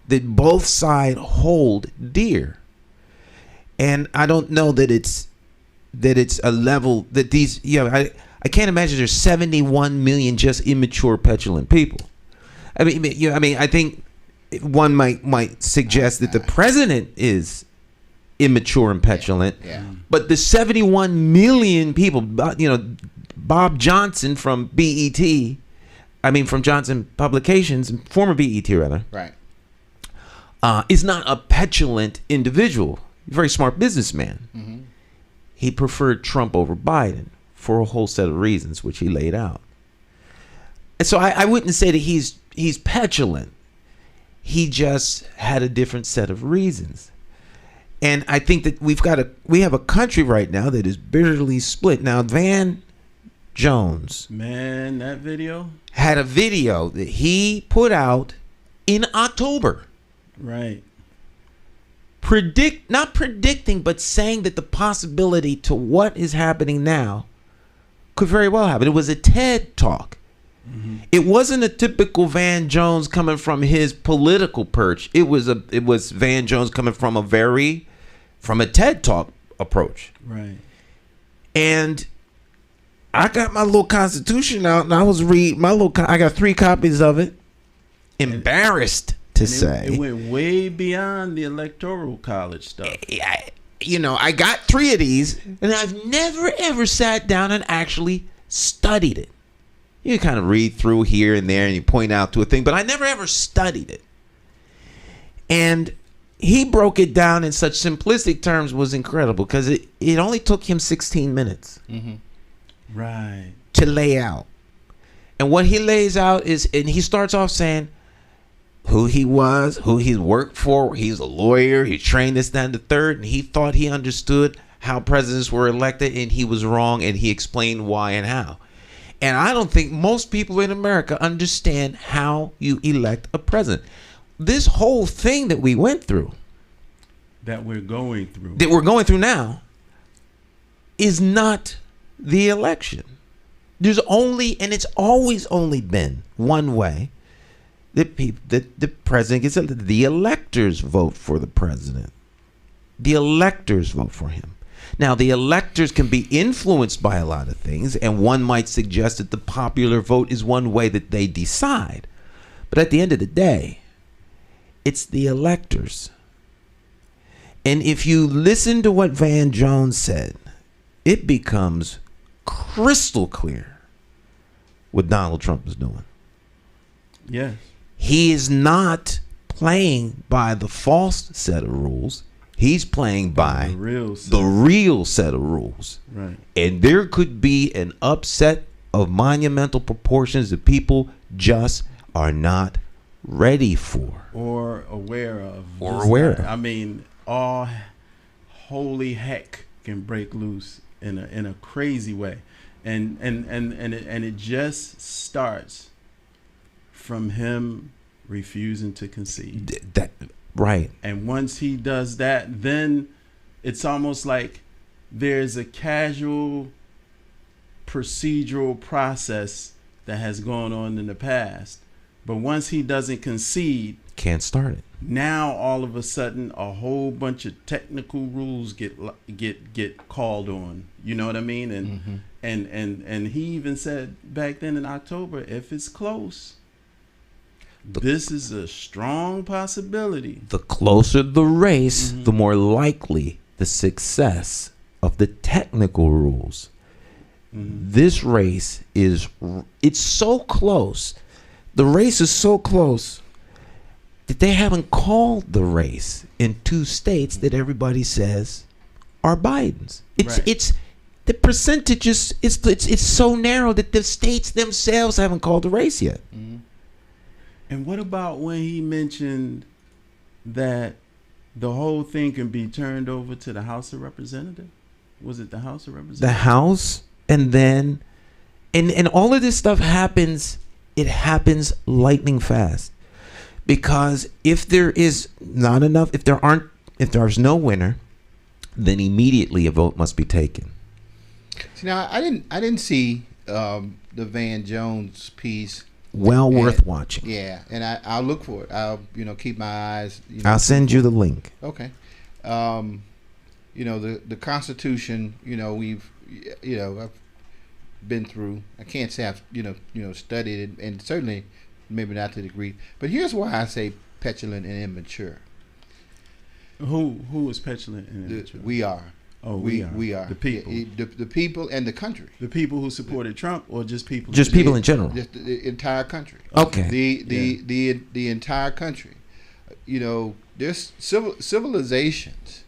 that both sides hold dear. And I don't know that it's a level that these, I can't imagine there's 71 million just immature, petulant people. I think one might suggest that the president is immature and petulant, but the 71 million people, Bob Johnson from from Johnson Publications, former BET rather, right, is not a petulant individual. Very smart businessman. he preferred Trump over Biden for a whole set of reasons, which he laid out. And so I wouldn't say that he's petulant. He just had a different set of reasons. And I think that we have a country right now that is bitterly split. Now, Van Jones, man, that video had a video that he put out in October. Right. Not predicting, but saying that the possibility to what is happening now could very well happen. It was a TED talk. Mm-hmm. It wasn't a typical Van Jones coming from his political perch. It was Van Jones coming from a TED talk approach. Right. And I got my little Constitution out, and I was reading I got 3 copies of it. Embarrassed to say it went way beyond the Electoral College stuff. I got 3 of these, and I've never ever sat down and actually studied it. You kind of read through here and there, and you point out to a thing, but I never ever studied it. And he broke it down in such simplistic terms, was incredible, because it only took him 16 minutes. Mm-hmm. Right. To lay out. And what he lays out is, and he starts off saying who he was, who he worked for. He's a lawyer. He trained this, that, and the third. And he thought he understood how presidents were elected, and he was wrong, and he explained why and how. And I don't think most people in America understand how you elect a president. This whole thing that we went through, that we're going through now, is not the election. There's only, and it's always only been one way that the president gets elected. The electors vote for the president. The electors vote for him. Now, the electors can be influenced by a lot of things, and one might suggest that the popular vote is one way that they decide. But at the end of the day, it's the electors. And if you listen to what Van Jones said, it becomes crystal clear what Donald Trump is doing. Yes. He is not playing by the false set of rules. He's playing by the real set of rules. Right. And there could be an upset of monumental proportions that people just are not ready for. Or aware of. I mean, all holy heck can break loose in a crazy way. And it just starts from him refusing to concede. Right. And once he does that, then it's almost like there's a casual procedural process that has gone on in the past. But once he doesn't concede, can't start it. Now all of a sudden a whole bunch of technical rules get called on. You know what I mean? And and he even said back then in October, if it's close, this is a strong possibility. The closer the race, the more likely the success of the technical rules. This race it's so close. The race is so close that they haven't called the race in 2 states that everybody says are Biden's. It's the percentages. It's so narrow that the states themselves haven't called the race yet. And what about when he mentioned that the whole thing can be turned over to the House of Representatives? Was it the House of Representatives? The House, and then, and all of this stuff happens. It happens lightning fast, because if there is not enough, if there's no winner, then immediately a vote must be taken. See, now I didn't see the Van Jones piece. Worth watching. Yeah, and I'll look for it. I'll keep my eyes. I'll send you the link. Okay. The Constitution. I've been through. I can't say I've studied it, and certainly maybe not to the degree. But here's why I say petulant and immature. Who is petulant and immature? We are. Oh, we are. The people. The people and the country. The people who supported Trump, or just people? Just people in general. Just the entire country. Okay. The entire country. There's civilizations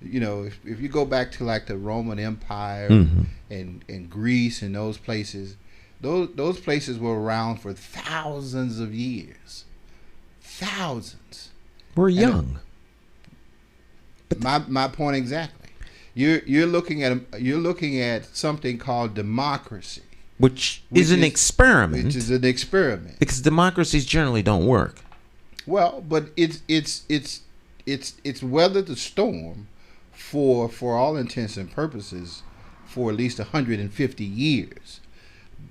if you go back to like the Roman Empire and Greece and those places, those places were around for thousands of years. Thousands. We're young. My point exactly. You're looking at something called democracy, which is an experiment. Which is an experiment. Because democracies generally don't work. Well, but it's weathered the storm for all intents and purposes for at least 150 years.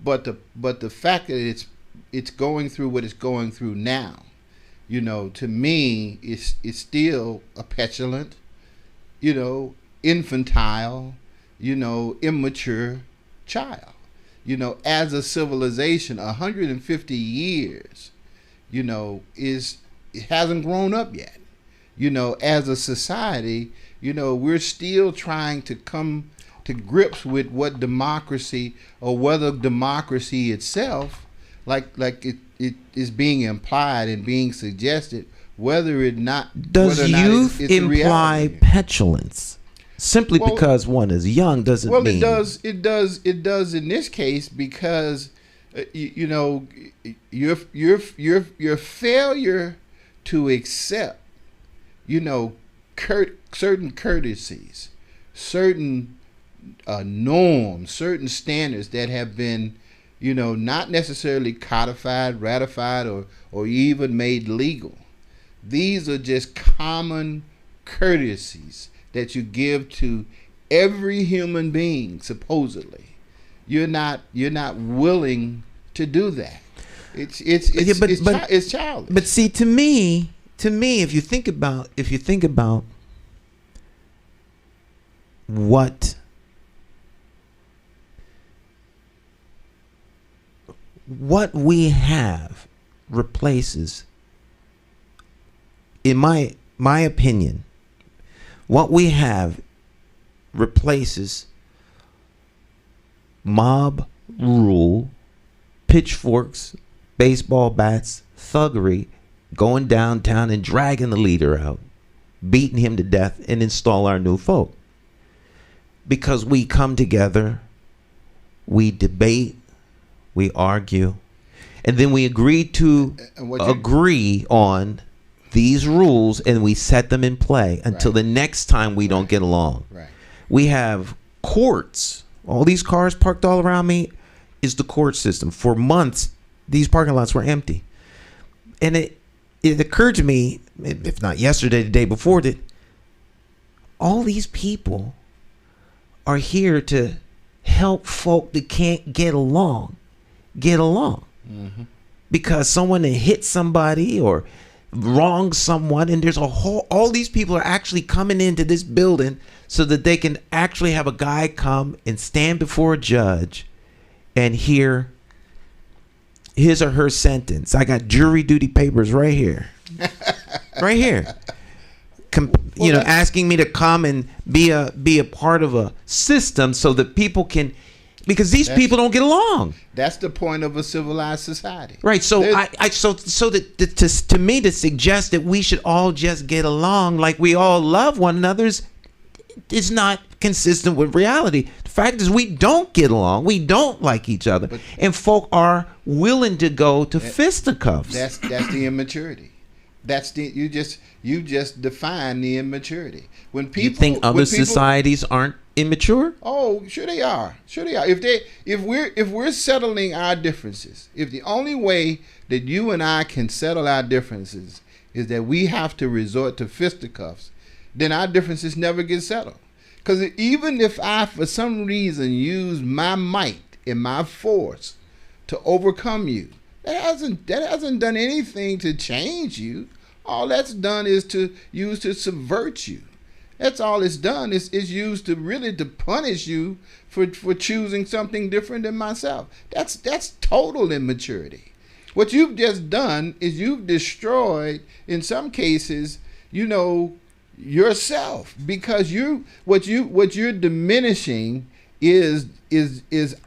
But the fact that it's going through what it's going through now, to me, it's still a petulant, infantile, immature child. As a civilization, 150 years, it hasn't grown up yet. As a society, we're still trying to come to grips with what democracy, or whether democracy itself, like it is being implied and being suggested, whether or not youth imply petulance? Simply because one is young doesn't mean. Well, it does in this case, because your failure to accept certain courtesies, certain norms, certain standards that have been not necessarily codified, ratified, or even made legal. These are just common courtesies that you give to every human being. Supposedly, you're not willing to do that. It's childish. But see, to me, if you think about what we have replaces, in my opinion, what we have replaces mob rule, pitchforks, baseball bats, thuggery, going downtown and dragging the leader out, beating him to death, and install our new folk. Because we come together, we debate, we argue, and then we agree on these rules, and we set them in play until the next time we don't get along. Right. We have courts. All these cars parked all around me is the court system. For months, these parking lots were empty. And it occurred to me, if not yesterday, the day before, that all these people are here to help folk that can't get along. Mm-hmm. Because someone hit somebody or wronged someone, and there's all these people are actually coming into this building so that they can actually have a guy come and stand before a judge and hear his or her sentence. I got jury duty papers right here. Right here. Asking me to come and be a part of a system so that people can, because these people don't get along. That's the point of a civilized society, right? So to me, to suggest that we should all just get along like we all love one another is not consistent with reality. The fact is, we don't get along. We don't like each other, and folk are willing to go to fisticuffs. That's the immaturity. You just define the immaturity. When people, you think other societies aren't immature? Oh, sure they are. If we're settling our differences, if the only way that you and I can settle our differences is that we have to resort to fisticuffs, then our differences never get settled. Because even if I, for some reason, use my might and my force to overcome you, that hasn't done anything to change you. All that's done is to use to subvert you. That's all it's done is used to really to punish you for choosing something different than myself. That's total immaturity. What you've just done is you've destroyed, in some cases, yourself, because what you're diminishing is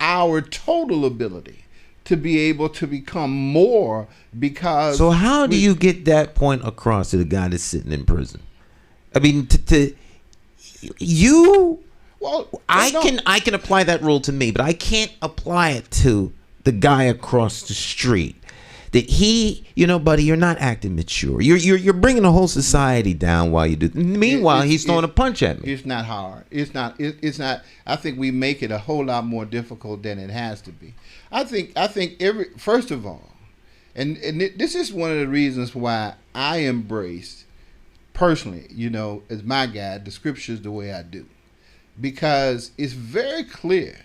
our total ability to be able to become more. Because so how do you get that point across to the guy that's sitting in prison? I mean, you. Well, I no. can apply that rule to me, but I can't apply it to the guy across the street. That he, buddy, you're not acting mature. You're bringing the whole society down while you do. Meanwhile, he's throwing a punch at me. It's not hard. It's not. I think we make it a whole lot more difficult than it has to be. I think first of all, and this is one of the reasons why I embrace personally, as my guide, the scriptures the way I do, because it's very clear,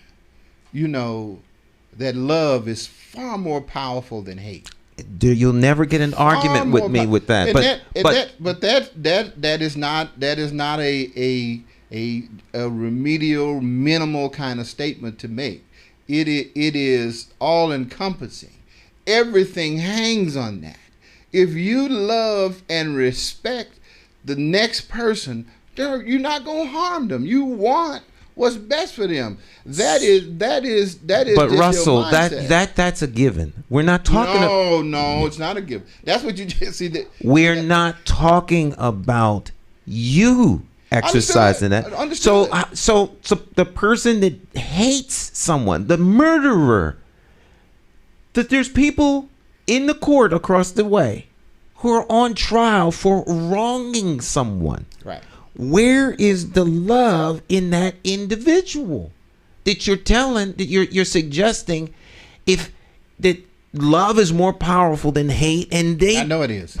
that love is far more powerful than hate. You'll never get an argument with me with that. But that is not a remedial, minimal kind of statement to make. It is all encompassing. Everything hangs on that. If you love and respect the next person, you're not gonna harm them. You want what's best for them. That is. But Russell, that's a given. We're not talking. No, it's not a given. That's what you just see. We're not talking about you exercising that. Understood. So the person that hates someone, the murderer, that there's people in the court across the way who are on trial for wronging someone. Right. Where is the love in that individual that you're suggesting if that love is more powerful than hate? And I know it is.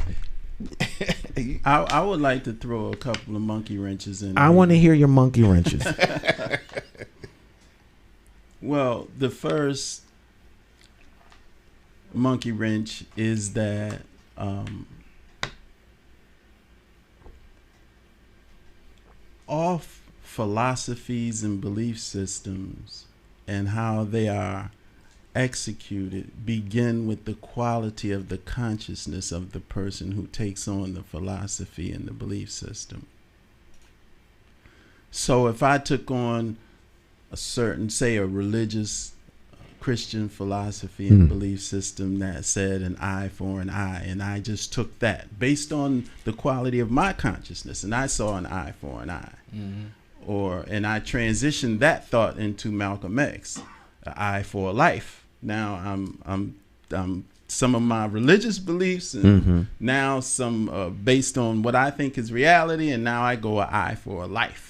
I would like to throw a couple of monkey wrenches in. I want to hear your monkey wrenches. Well, the first monkey wrench is that all philosophies and belief systems and how they are executed begin with the quality of the consciousness of the person who takes on the philosophy and the belief system. So if I took on a certain, say, a religious Christian philosophy and belief system that said an eye for an eye, and I just took that based on the quality of my consciousness, and I saw an eye for an eye, and I transitioned that thought into Malcolm X, an eye for a life. Now I'm some of my religious beliefs, and now some based on what I think is reality, and now I go an eye for a life.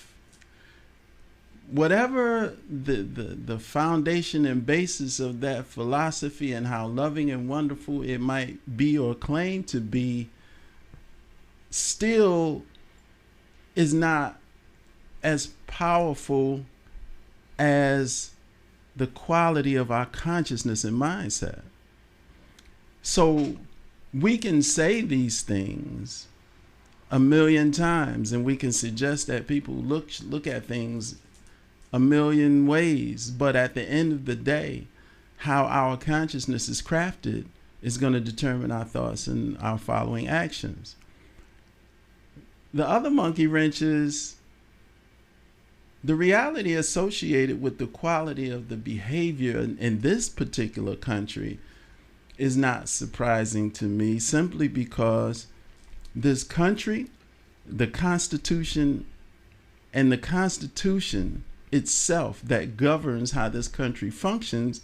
Whatever the foundation and basis of that philosophy and how loving and wonderful it might be or claim to be, still is not as powerful as the quality of our consciousness and mindset. So we can say these things a million times, and we can suggest that people look at things a million ways, but at the end of the day, how our consciousness is crafted is going to determine our thoughts and our following actions. The other monkey wrench is the reality associated with the quality of the behavior in this particular country is not surprising to me, simply because this country, the Constitution, and the Constitution itself that governs how this country functions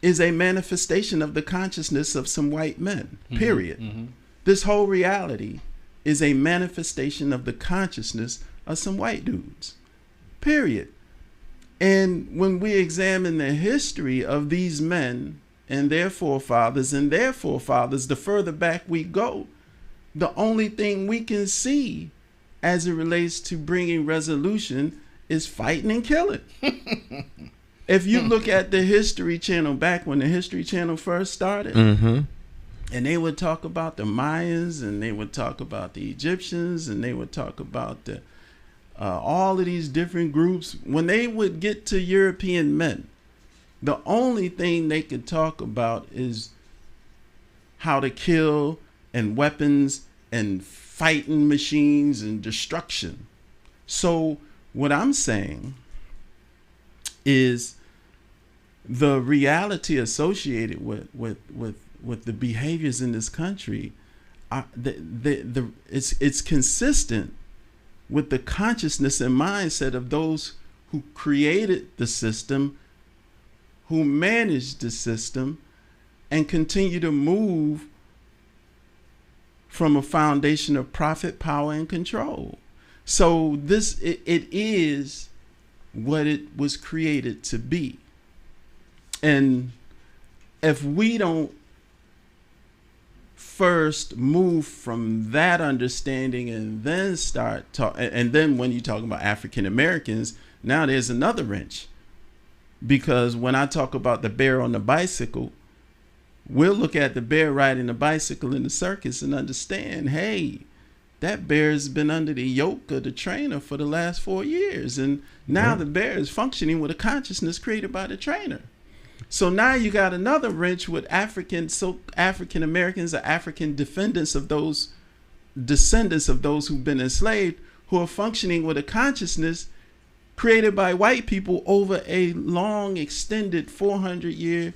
is a manifestation of the consciousness of some white men, period. This whole reality is a manifestation of the consciousness of some white dudes, period. And when we examine the history of these men and their forefathers, the further back we go, the only thing we can see as it relates to bringing resolution is fighting and killing. If you look at the History Channel back when the History Channel first started, and they would talk about the Mayans, and they would talk about the Egyptians, and they would talk about the all of these different groups. When they would get to European men, the only thing they could talk about is how to kill and weapons and fighting machines and destruction. So what I'm saying is the reality associated with the behaviors in this country, it's consistent with the consciousness and mindset of those who created the system, who managed the system, and continue to move from a foundation of profit, power, and control. So it is what it was created to be. And if we don't first move from that understanding and then start talk, and then when you talk about African Americans, now there's another wrench. Because when I talk about the bear on the bicycle, we'll look at the bear riding the bicycle in the circus and understand, hey, that bear has been under the yoke of the trainer for the last 4 years. And now the bear is functioning with a consciousness created by the trainer. So now you got another wrench with African Americans or African descendants of those who've been enslaved, who are functioning with a consciousness created by white people over a long, extended 400-year,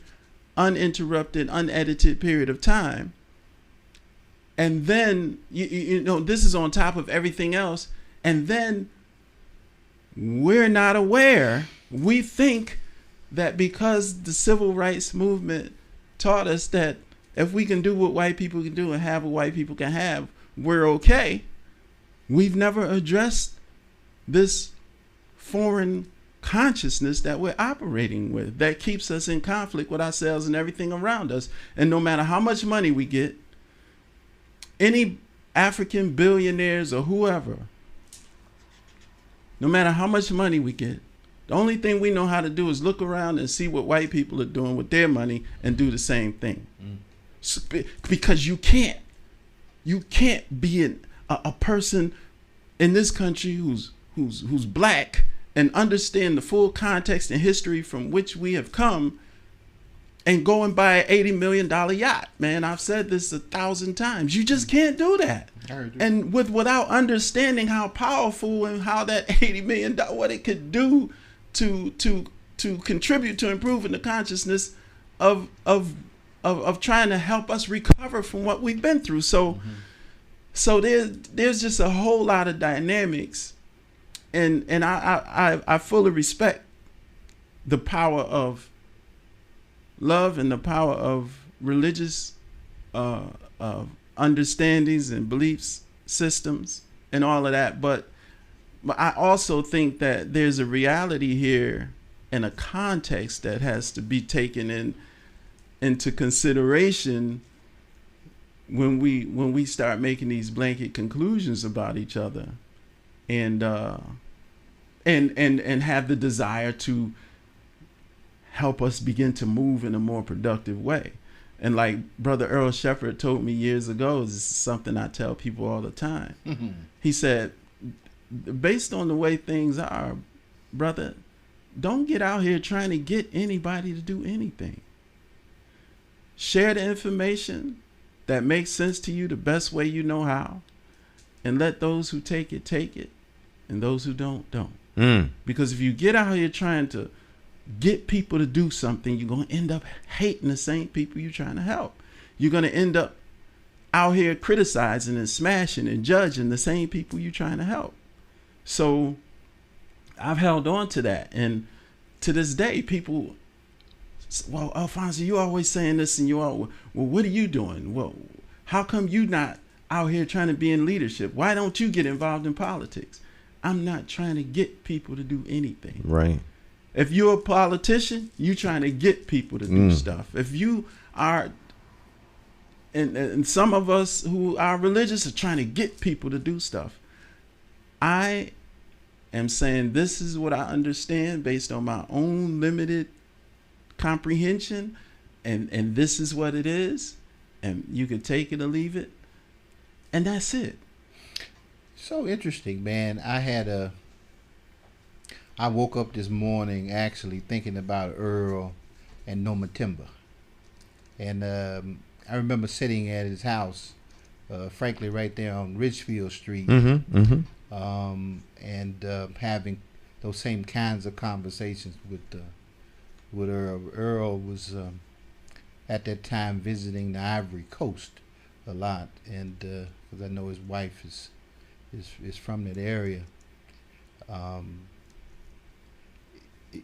uninterrupted, unedited period of time. And then, you know, this is on top of everything else. And then we're not aware. We think that because the civil rights movement taught us that if we can do what white people can do and have what white people can have, we're okay. We've never addressed this foreign consciousness that we're operating with that keeps us in conflict with ourselves and everything around us. And no matter how much money we get, any African billionaires or whoever, no matter how much money we get, the only thing we know how to do is look around and see what white people are doing with their money and do the same thing. So, because you can't be a person in this country who's black and understand the full context and history from which we have come and go and buy an $80 million yacht. Man, I've said this 1,000 times. You just can't do that. And without understanding how powerful and how that $80 million, what it could do to contribute to improving the consciousness of trying to help us recover from what we've been through. So there's just a whole lot of dynamics, and I fully respect the power of love and the power of religious understandings and beliefs systems and all of that, but I also think that there's a reality here and a context that has to be taken into consideration when we start making these blanket conclusions about each other, and have the desire to help us begin to move in a more productive way. And like Brother Earl Shepherd told me years ago, this is something I tell people all the time. He said, based on the way things are, brother, don't get out here trying to get anybody to do anything. Share the information that makes sense to you the best way you know how, and let those who take it, and those who don't. Because if you get out here trying to get people to do something, you're going to end up hating the same people you're trying to help. You're going to end up out here criticizing and smashing and judging the same people you're trying to help. So I've held on to that. And to this day, people, well, Alphonso, you always saying this, and well, what are you doing? Well, how come you not out here trying to be in leadership? Why don't you get involved in politics? I'm not trying to get people to do anything. Right. If you're a politician, you're trying to get people to do stuff. If you are, and some of us who are religious are trying to get people to do stuff. I am saying this is what I understand based on my own limited comprehension, and this is what it is, and you can take it or leave it, and that's it. So interesting, man. I woke up this morning actually thinking about Earl and Noma Timber. And I remember sitting at his house, frankly, right there on Ridgefield Street, and having those same kinds of conversations with Earl. Earl was at that time visiting the Ivory Coast a lot, and because I know his wife is is from that area.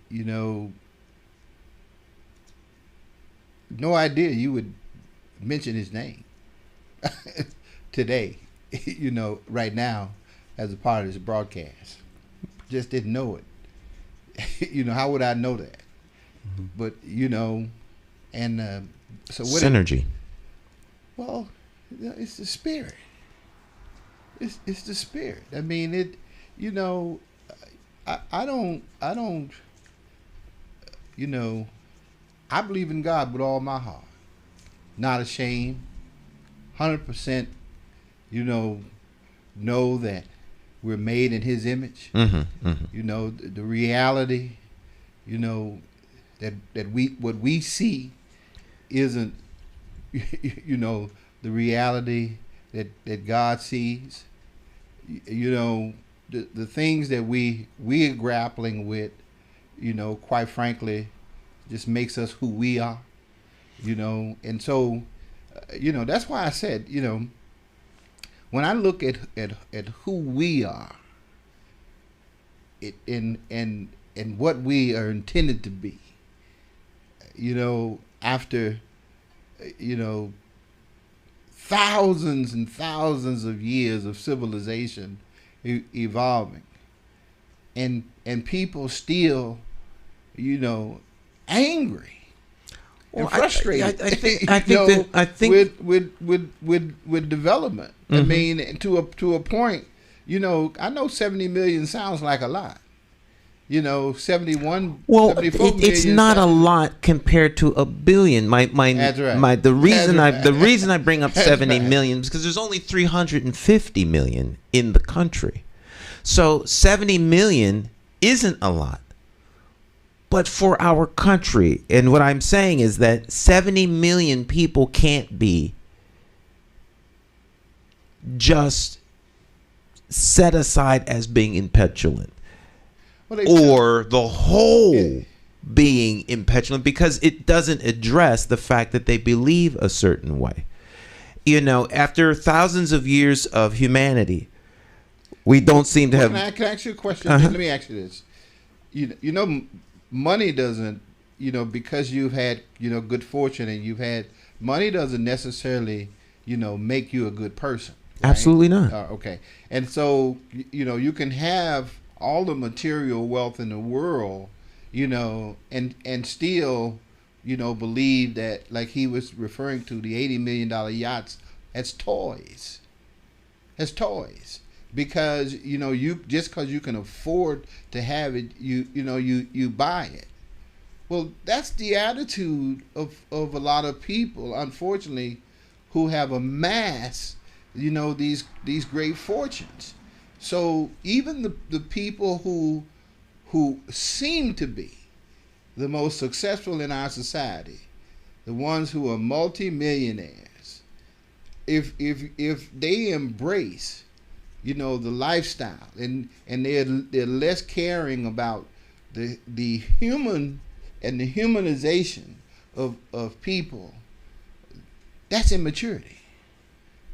You know, no idea you would mention his name today, you know, right now as a part of this broadcast. Just didn't know it. You know, how would I know that? Mm-hmm. But, you know, and so what synergy. Well, it's the spirit. It's the spirit. I mean, it, you know, I don't, you know, I believe in God with all my heart. Not ashamed. 100%, you know that we're made in His image. Mm-hmm, mm-hmm. You know, the reality, you know, that what we see isn't, you know, the reality that God sees. You know, the things that we are grappling with, you know, quite frankly, just makes us who we are, you know. And so, you know, that's why I said, you know, when I look at who we are, and what we are intended to be, you know, after, you know, thousands and thousands of years of civilization evolving, and people still, you know, angry and frustrated. I think with development. Mm-hmm. I mean, to a point, you know, I know 70 million sounds like a lot. You know, 71. Well, 74 it's not a lot compared to a billion. That's right. The reason I bring up 70 million is because there's only 350 million in the country, so 70 million isn't a lot. But for our country, and what I'm saying is that 70 million people can't be just set aside as being petulant. Or the whole being impetulant, because it doesn't address the fact that they believe a certain way. You know, after thousands of years of humanity, we don't seem to have... Can I ask you a question? Uh-huh. Let me ask you this. You know, money doesn't, you know, because you've had, you know, good fortune and you've had... Money doesn't necessarily, you know, make you a good person. Right? Absolutely not. Okay. And so, you know, you can have all the material wealth in the world, you know, and still, you know, believe that, like he was referring to, the $80 million yachts as toys. As toys. Because, you know, you just because you can afford to have it, you buy it. Well, that's the attitude of a lot of people, unfortunately, who have amassed, you know, these great fortunes. So even the people who seem to be the most successful in our society, the ones who are multimillionaires, if they embrace, you know, the lifestyle and they're less caring about the human and the humanization of people, that's immaturity.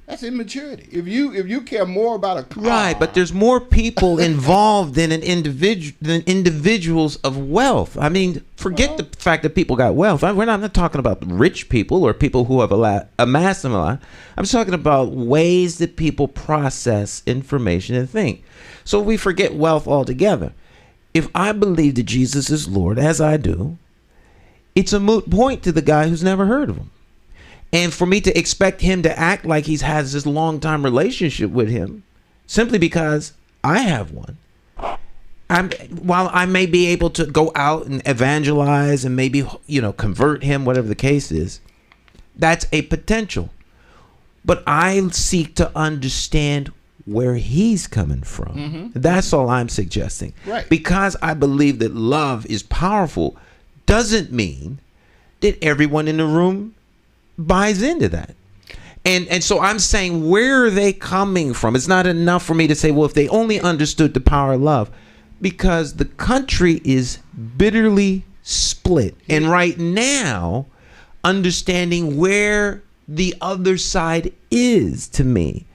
That's immaturity. If you care more about a car, right? But there's more people involved than individuals of wealth. I mean, forget the fact that people got wealth. I'm not talking about rich people or people who have amassed them a lot. I'm talking about ways that people process information and think. So we forget wealth altogether. If I believe that Jesus is Lord, as I do, it's a moot point to the guy who's never heard of him. And for me to expect him to act like he has this long-time relationship with him, simply because I have one, while I may be able to go out and evangelize and maybe, you know, convert him, whatever the case is, that's a potential. But I seek to understand where he's coming from. Mm-hmm. That's all I'm suggesting. Right. Because I believe that love is powerful doesn't mean that everyone in the room buys into that. And so I'm saying, where are they coming from? It's not enough for me to say, well, if they only understood the power of love, because the country is bitterly split. And right now, understanding where the other side is, to me,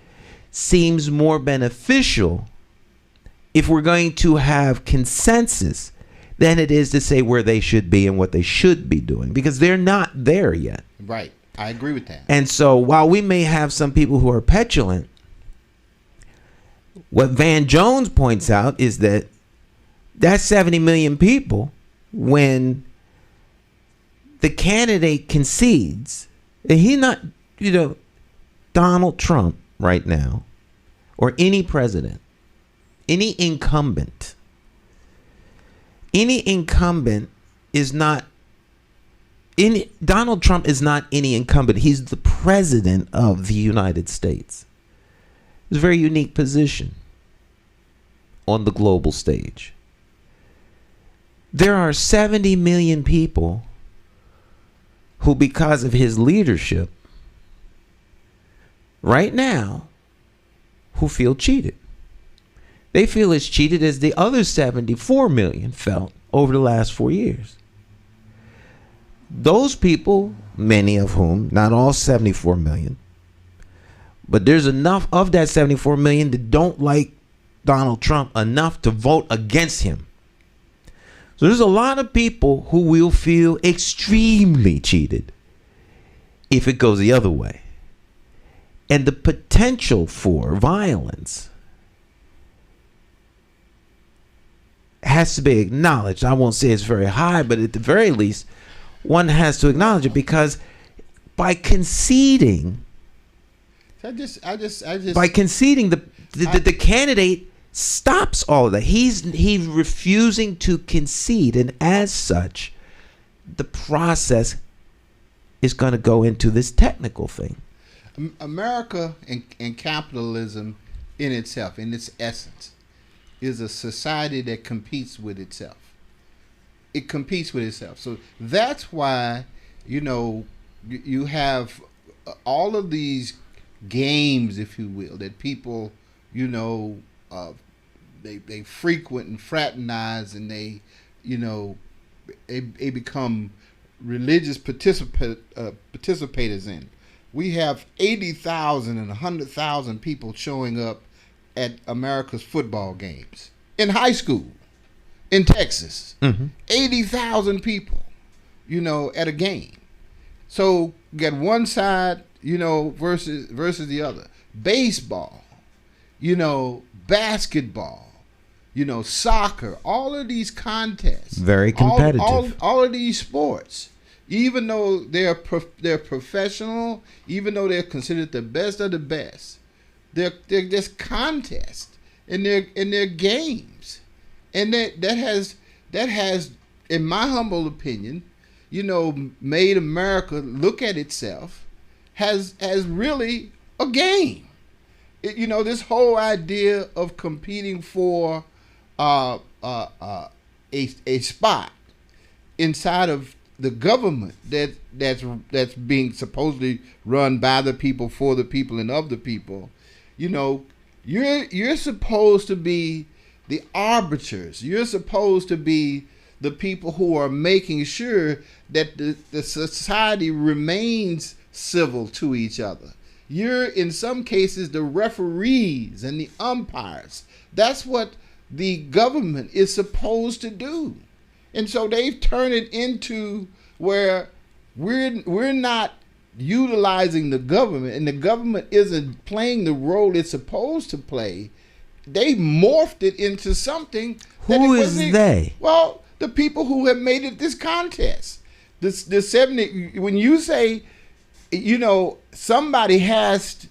seems more beneficial if we're going to have consensus than it is to say where they should be and what they should be doing, because they're not there yet. Right. I agree with that. And so while we may have some people who are petulant, what Van Jones points out is that that's 70 million people. When the candidate concedes, and he's not, Donald Trump right now, or any president, any incumbent is not, Donald Trump is not any incumbent. He's the president of the United States. It's a very unique position on the global stage. There are 70 million people who, because of his leadership, right now, who feel cheated. They feel as cheated as the other 74 million felt over the last 4 years. Those people, many of whom, not all 74 million, but there's enough of that 74 million that don't like Donald Trump enough to vote against him. So there's a lot of people who will feel extremely cheated if it goes the other way. And the potential for violence has to be acknowledged. I won't say it's very high, but at the very least, one has to acknowledge it, because by conceding, by conceding, the candidate stops all of that. He's refusing to concede, and as such, the process is going to go into this technical thing. America and capitalism in itself, in its essence, is a society that competes with itself. It competes with itself. So that's why, you have all of these games, if you will, that people, they frequent and fraternize, and they become religious participators in. We have 80,000 and 100,000 people showing up at America's football games in high school in Texas. 80,000 people, at a game. So you got one side, versus the other. Baseball, basketball, soccer, all of these contests. Very competitive. All of these sports, even though they're professional, even though they're considered the best of the best, they're just contests, and they're games, and that has, in my humble opinion, made America look at itself as really a game. This whole idea of competing for a spot inside of the government that's being supposedly run by the people, for the people, and of the people. You're supposed to be the arbiters. You're supposed to be the people who are making sure that the society remains civil to each other. You're, in some cases, the referees and the umpires. That's what the government is supposed to do. And so they've turned it into where we're not utilizing the government, and the government isn't playing the role it's supposed to play. They morphed it into something. Who is they? Well, the people who have made it this contest. The 70. When you say, somebody hates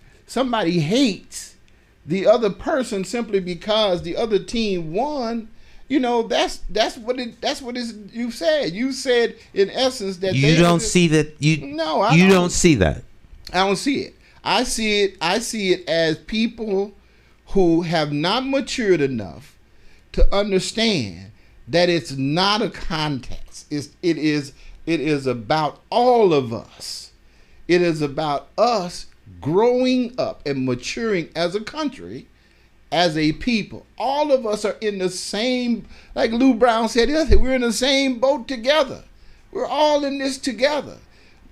the other person simply because the other team won. That's what you said. You said, in essence, that you don't see that. No, I don't see that. I don't see it. I see it as people who have not matured enough to understand that it's not a contest. It is about all of us. It is about us growing up and maturing as a country, as a people. All of us are in the same, like Lou Brown said, we're in the same boat together. We're all in this together.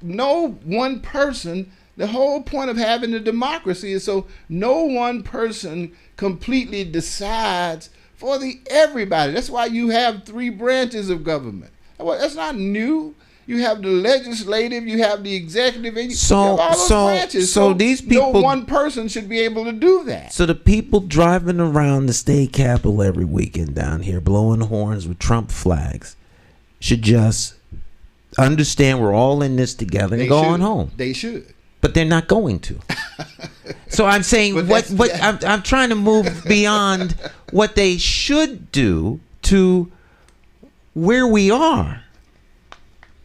No one person The whole point of having a democracy is so no one person completely decides for everybody. That's why you have 3 branches of government. Well, that's not new. You have the legislative, you have the executive, and you have all those branches. So these people, no one person should be able to do that. So the people driving around the state capitol every weekend down here, blowing horns with Trump flags, should just understand we're all in this together and go on home. They should. But they're not going to. So I'm saying I'm trying to move beyond what they should do to where we are.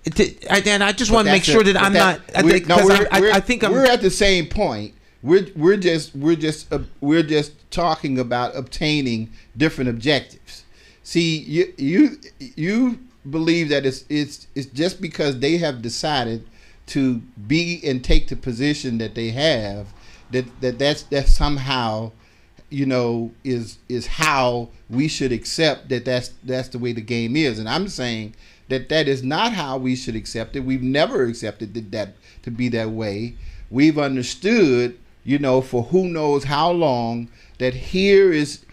And I just want to make sure that I'm not. I think we're at the same point. We're just talking about obtaining different objectives. See, you believe that it's just because they have decided to be and take the position that they have that's somehow, is how we should accept that's the way the game is. And I'm saying that is not how we should accept it. We've never accepted that to be that way. We've understood, for who knows how long, that here is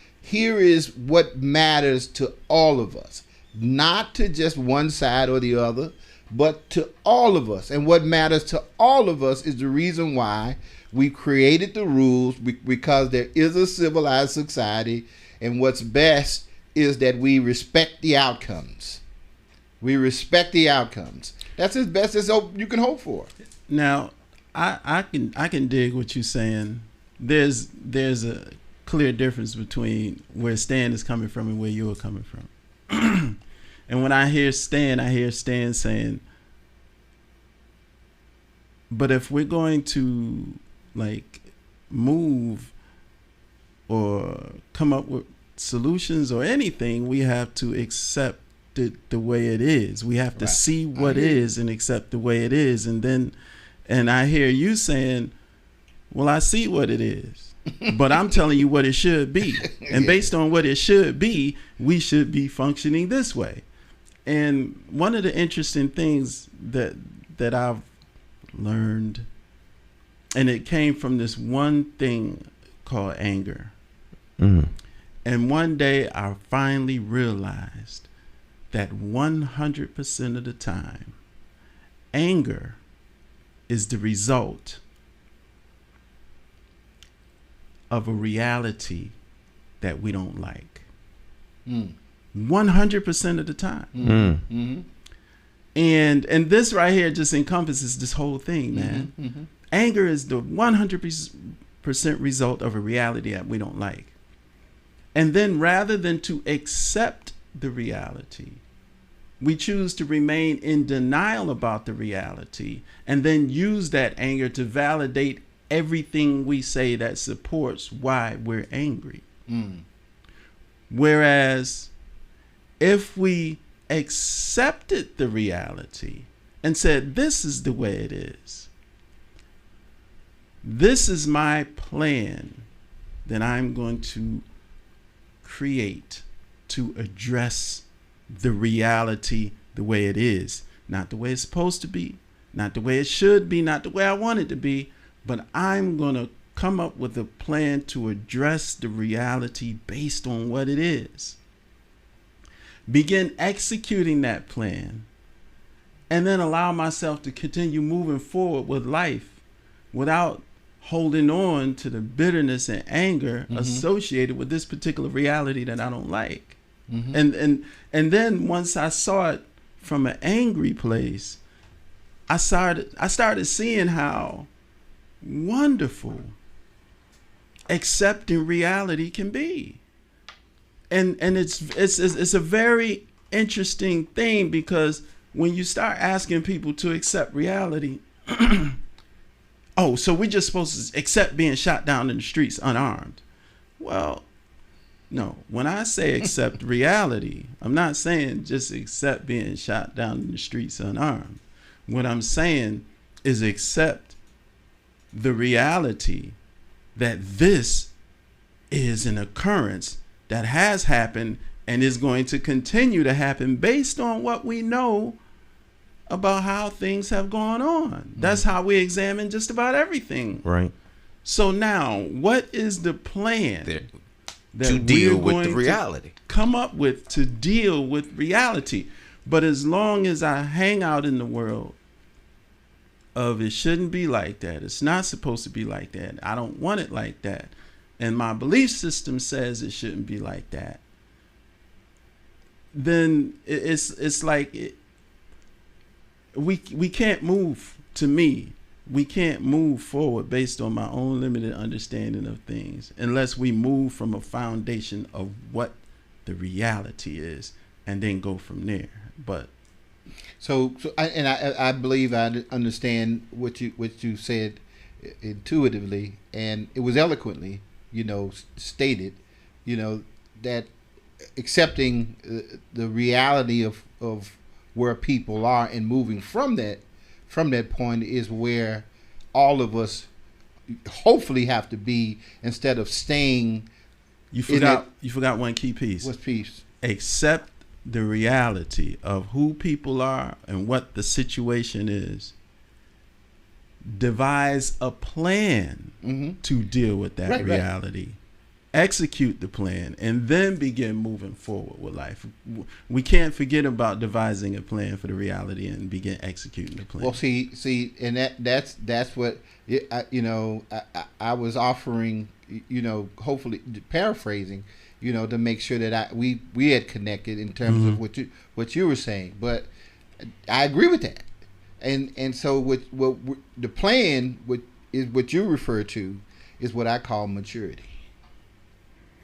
what matters to all of us, not to just one side or the other, but to all of us. And what matters to all of us is the reason why we created the rules, because there is a civilized society, and what's best is that we respect the outcomes. We respect the outcomes. That's as best as you can hope for. Now, I can dig what you're saying. There's a clear difference between where Stan is coming from and where you're coming from. And when I hear Stan saying, but if we're going to move or come up with solutions or anything, we have to accept it the way it is. We have to see what is and accept the way it is. And I hear you saying, well, I see what it is, but I'm telling you what it should be. And based on what it should be, we should be functioning this way. And one of the interesting things that I've learned, and it came from this one thing called anger. Mm. And one day I finally realized that 100% of the time, anger is the result of a reality that we don't like. 100% of the time. Mm-hmm. And this right here just encompasses this whole thing, man. Mm-hmm. Mm-hmm. Anger is the 100% result of a reality that we don't like. And then rather than to accept the reality, we choose to remain in denial about the reality and then use that anger to validate everything we say that supports why we're angry. Mm. Whereas if we accepted the reality and said, this is the way it is, this is my plan that I'm going to create to address the reality the way it is, not the way it's supposed to be, not the way it should be, not the way I want it to be, but I'm going to come up with a plan to address the reality based on what it is. Begin executing that plan, and then allow myself to continue moving forward with life without holding on to the bitterness and anger associated with this particular reality that I don't like. Mm-hmm. And then once I saw it from an angry place, I started seeing how wonderful accepting reality can be. And it's a very interesting thing, because when you start asking people to accept reality, oh, so we're just supposed to accept being shot down in the streets unarmed. Well, no. When I say accept reality, I'm not saying just accept being shot down in the streets unarmed. What I'm saying is accept the reality that this is an occurrence that has happened and is going to continue to happen based on what we know about how things have gone on. That's how we examine just about everything. Right. So now, what is the plan To deal with the reality? Come up with to deal with reality. But as long as I hang out in the world of it shouldn't be like that, it's not supposed to be like that, I don't want it like that, and my belief system says it shouldn't be like that, then it's like we can't move. To me, we can't move forward based on my own limited understanding of things unless we move from a foundation of what the reality is and then go from there. But I believe I understand what you said intuitively, and it was eloquently, stated, that accepting the reality of where people are and moving from that point is where all of us hopefully have to be, instead of staying. You forgot one key piece. What piece? Accept the reality of who people are and what the situation is. Devise a plan to deal with that reality. Right. Execute the plan and then begin moving forward with life. We can't forget about devising a plan for the reality and begin executing the plan. Well, see, and that's what I was offering. Hopefully paraphrasing. To make sure that we had connected in terms of what you were saying. But I agree with that. And so what the plan is what you refer to is what I call maturity.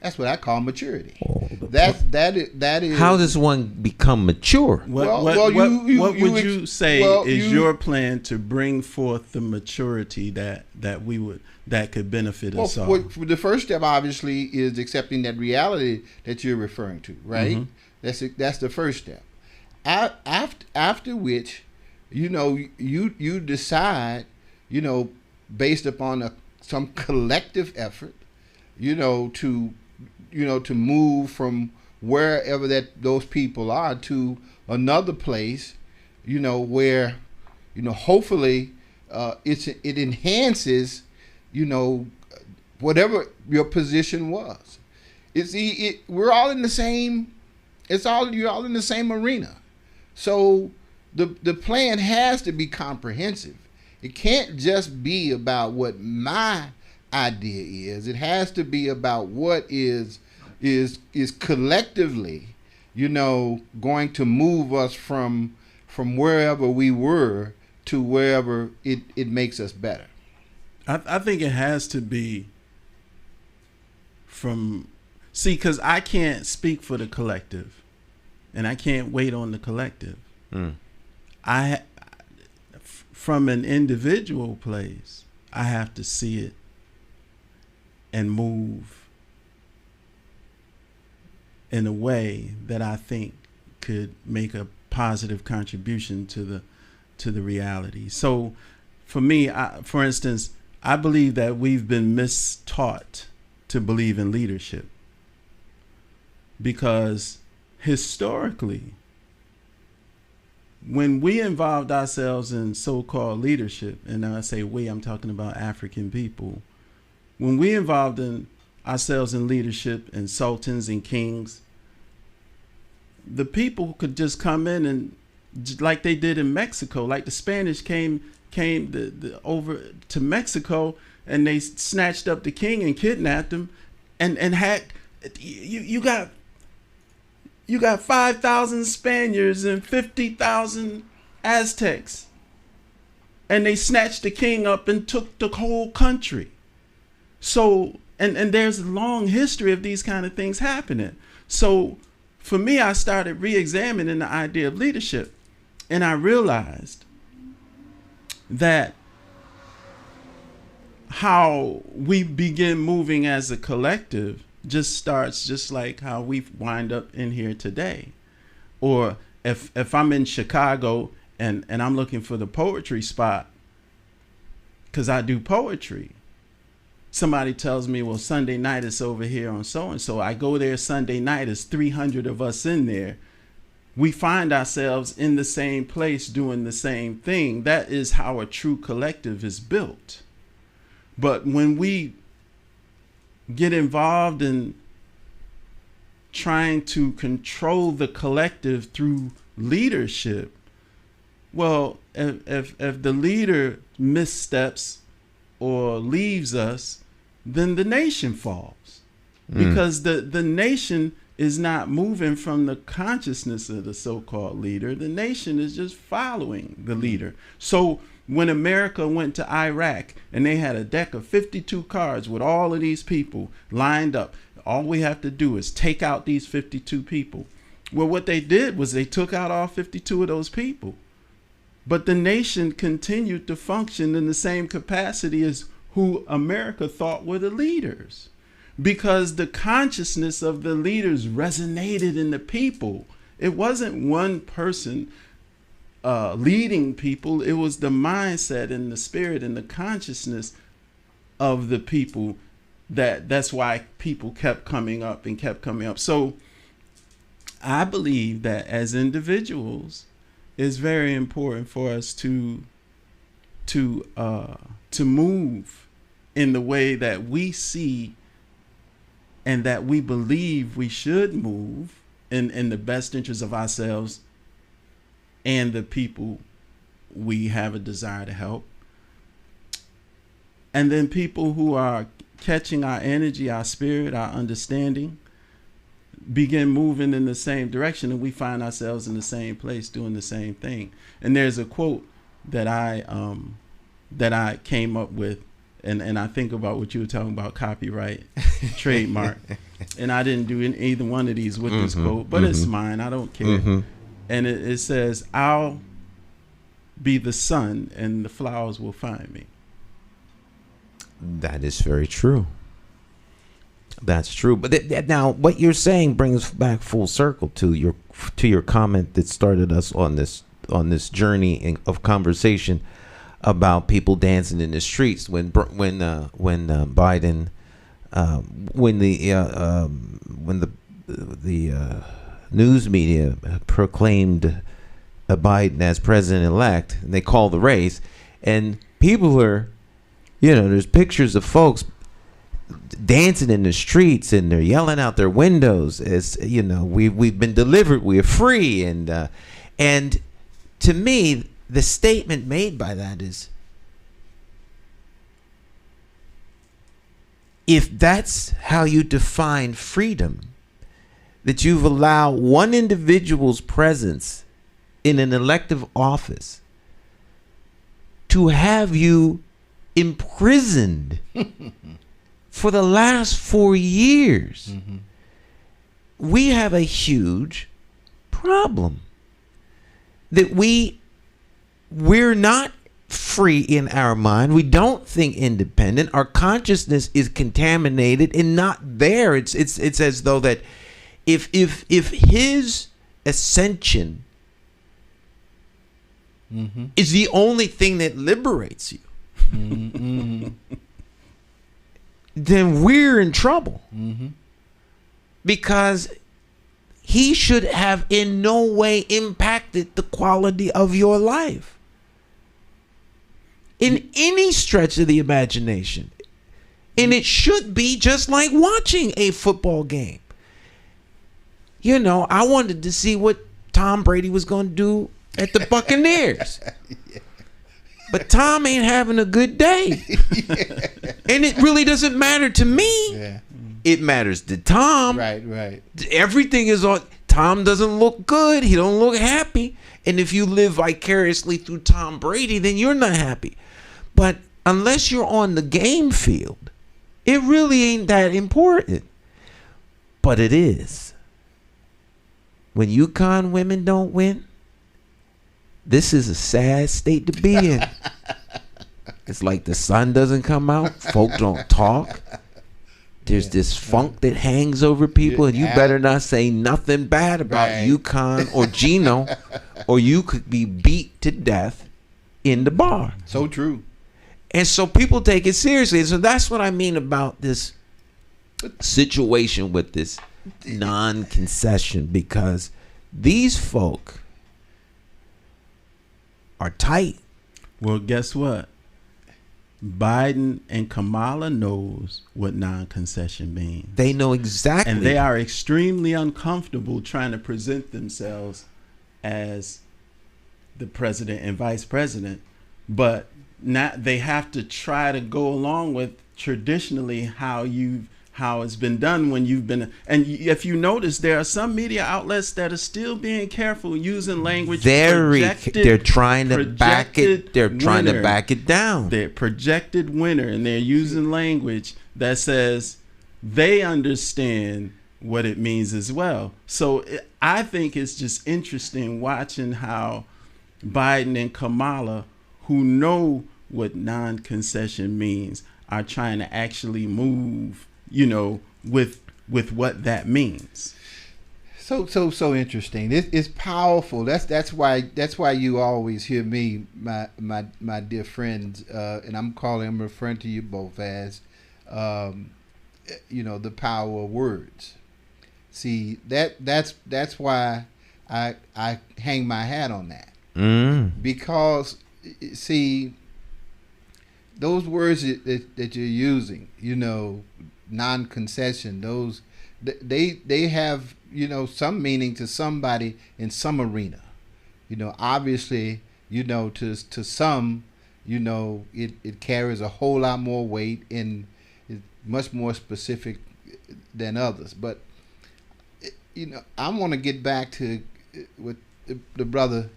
That's what I call maturity. That is. How does one become mature? What would you say is your plan to bring forth the maturity that could benefit us all? The first step, obviously, is accepting that reality that you're referring to, right? That's the first step. After which, you decide, based upon some collective effort, to move from wherever those people are to another place, where, hopefully, it enhances, whatever your position was. We're all in the same. You're all in the same arena. So the plan has to be comprehensive. It can't just be about what my idea is. It has to be about what is collectively, going to move us from wherever we were to wherever it makes us better. I think it has to be because I can't speak for the collective, and I can't wait on the collective. From an individual place, I have to see it and move in a way that I think could make a positive contribution to the reality. So for me, for instance, I believe that we've been mistaught to believe in leadership, because historically, when we involved ourselves in so-called leadership, and I say we, I'm talking about African people, when we involved ourselves in leadership and sultans and kings, the people could just come in and, like they did in Mexico, like the Spanish came over to Mexico and they snatched up the king and kidnapped him, and had you got 5,000 Spaniards and 50,000 Aztecs, and they snatched the king up and took the whole country. So, and there's a long history of these kind of things happening. So for me, I started re-examining the idea of leadership, and I realized that how we begin moving as a collective just starts just like how we wind up in here today. Or if I'm in Chicago and I'm looking for the poetry spot because I do poetry, somebody tells me, well, Sunday night is over here on so-and-so. I go there Sunday night, there's 300 of us in there. we find ourselves in the same place doing the same thing. That is how a true collective is built. But when we get involved in trying to control the collective through leadership, well, if the leader missteps or leaves us, then the nation falls. Because the nation is not moving from the consciousness of the so-called leader. The nation is just following the leader. So when America went to Iraq and they had a deck of 52 cards with all of these people lined up, all we have to do is take out these 52 people. Well, what they did was they took out all 52 of those people. But the nation continued to function in the same capacity as who America thought were the leaders, because the consciousness of the leaders resonated in the people. It wasn't one person leading people. It was the mindset and the spirit and the consciousness of the people. That's why people kept coming up and kept coming up. So I believe that as individuals, it's very important for us to move in the way that we see and that we believe we should move in the best interest of ourselves and the people we have a desire to help. And then people who are catching our energy, our spirit, our understanding, begin moving in the same direction, and we find ourselves in the same place doing the same thing. And there's a quote that I came up with, and I think about what you were talking about, copyright, trademark, and I didn't do either one of these with this quote, but it's mine. I don't care. And it says, "I'll be the sun, and the flowers will find me." That is very true. That's true. But now, what you're saying brings back full circle to your comment that started us on this journey of conversation about people dancing in the streets when Biden when the news media proclaimed Biden as president-elect, and they called the race, and people are, there's pictures of folks dancing in the streets, and they're yelling out their windows as we've been delivered, we're free, and to me the statement made by that is, if that's how you define freedom, that you've allowed one individual's presence in an elective office to have you imprisoned for the last 4 years, we have a huge problem. That we're not free in our mind. We don't think independent. Our consciousness is contaminated and not there. It's as though that if his ascension is the only thing that liberates you, then we're in trouble. Because he should have in no way impacted the quality of your life in any stretch of the imagination. And it should be just like watching a football game. I wanted to see what Tom Brady was going to do at the Buccaneers. But Tom ain't having a good day. And it really doesn't matter to me. Yeah. It matters to Tom. Right. Everything is on. Tom doesn't look good. He don't look happy. And if you live vicariously through Tom Brady, then you're not happy. But unless you're on the game field, it really ain't that important. But it is. When UConn women don't win, this is a sad state to be in. It's like the sun doesn't come out. Folk don't talk. There's this funk that hangs over people, and you better not say nothing bad about UConn or Gino, or you could be beat to death in the bar. So true. And so people take it seriously. And so that's what I mean about this situation with this non-concession, because these folk are tight. Well, guess what? Biden and Kamala knows what non-concession means. They know exactly. And they are extremely uncomfortable trying to present themselves as the president and vice president. But now they have to try to go along with traditionally how it's been done when you've been. And if you notice, there are some media outlets that are still being careful using language. They're trying to back it. They're trying to back it down. They're projected winner, and they're using language that says they understand what it means as well. So I think it's just interesting watching how Biden and Kamala, who know what non-concession means, are trying to actually move, with what that means. So interesting. It's powerful. That's why you always hear me, my dear friends, and I'm referring to you both as, the power of words. See, that's why I hang my hat on that, because see, those words that you're using, non-concession, those they have some meaning to somebody in some arena. Obviously, to some, it carries a whole lot more weight and is much more specific than others. But I want to get back to what the brother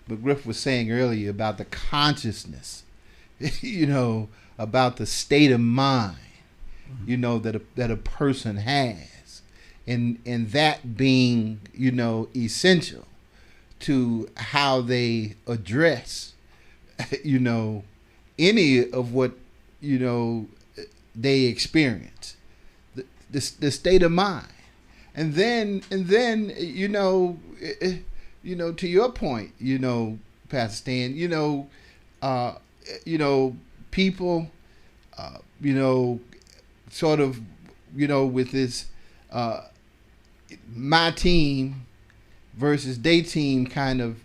McGriff was saying earlier about the consciousness, about the state of mind, that a person has, and that being, essential to how they address, any of what, they experience, the state of mind. And then, to your point, Pastor Stan, people, sort of, with this, my team versus they team kind of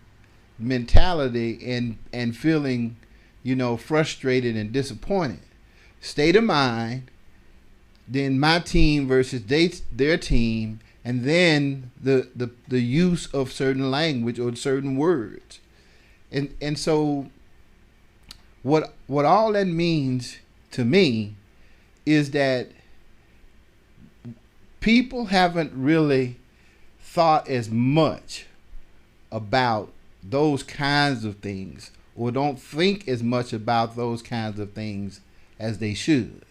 mentality and feeling, frustrated and disappointed. State of mind, then my team versus their team, and then the use of certain language or certain words. And so what all that means to me is that people haven't really thought as much about those kinds of things, or don't think as much about those kinds of things as they should.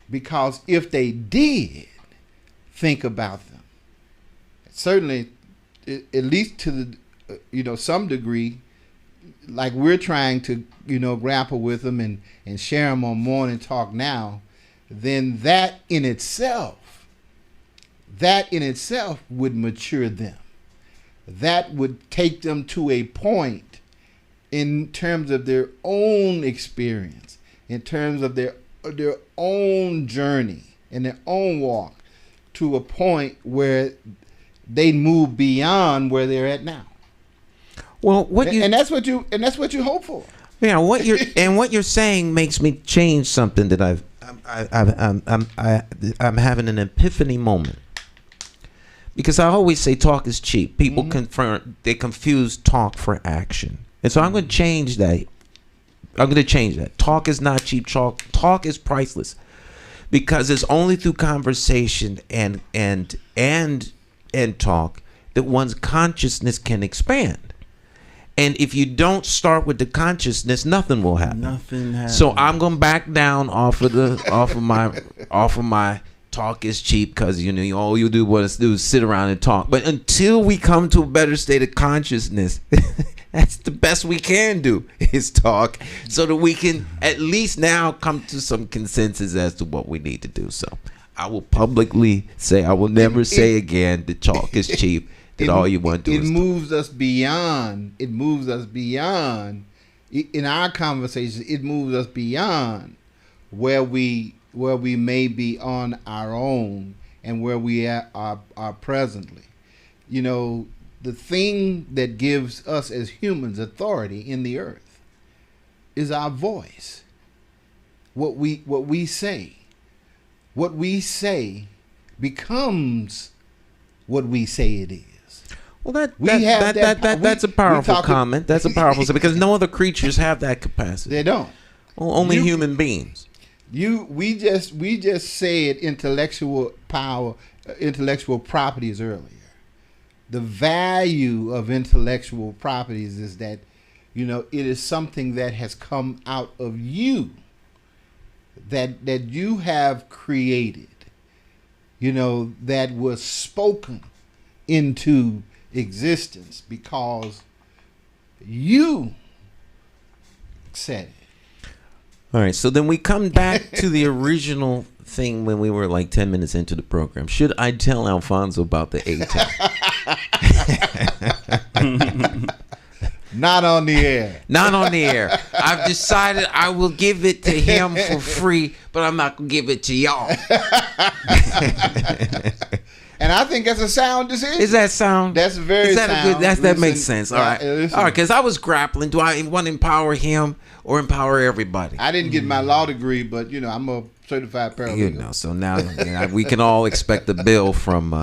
Because if they did think about them, certainly, at least to the, some degree, like we're trying to, grapple with them and share them on Morning Talk Now, then that in itself would mature them. That would take them to a point in terms of their own experience, in terms of their own journey and their own walk, to a point where they move beyond where they're at now. Well, that's what you hope for. Yeah, what you're saying makes me change something that I'm having an epiphany moment. Because I always say talk is cheap. People they confuse talk for action. And so I'm going to change that. Talk is not cheap. Talk is priceless. Because it's only through conversation and talk that one's consciousness can expand. And if you don't start with the consciousness, nothing will happen. Nothing happens. So I'm going to back down off of my talk is cheap, because all you do is sit around and talk. But until we come to a better state of consciousness, that's the best we can do, is talk, so that we can at least now come to some consensus as to what we need to do. So I will publicly say, I will never say again that talk is cheap. That all you want to do is moves us beyond. It moves us beyond. In our conversations, it moves us beyond where we may be on our own and where we are presently. the thing that gives us as humans authority in the earth is our voice. What we say. What we say becomes what we say it is. Well, that's a powerful comment. That's a powerful because no other creatures have that capacity. They don't. Well, only human beings. We just said intellectual power, intellectual properties earlier. The value of intellectual properties is that, it is something that has come out of you, that you have created, that was spoken into existence because you said it. All right, so then we come back to the original thing when we were like 10 minutes into the program. Should I tell Alphonso about the A-10? Not on the air. Not on the air. I've decided I will give it to him for free, but I'm not going to give it to y'all. And I think that's a sound decision. Is that sound? That's very Is that sound. that makes sense. All right. All right, because I was grappling. Do I want to empower him or empower everybody? I didn't get my law degree, but, I'm a certified paralegal. So now we can all expect a bill from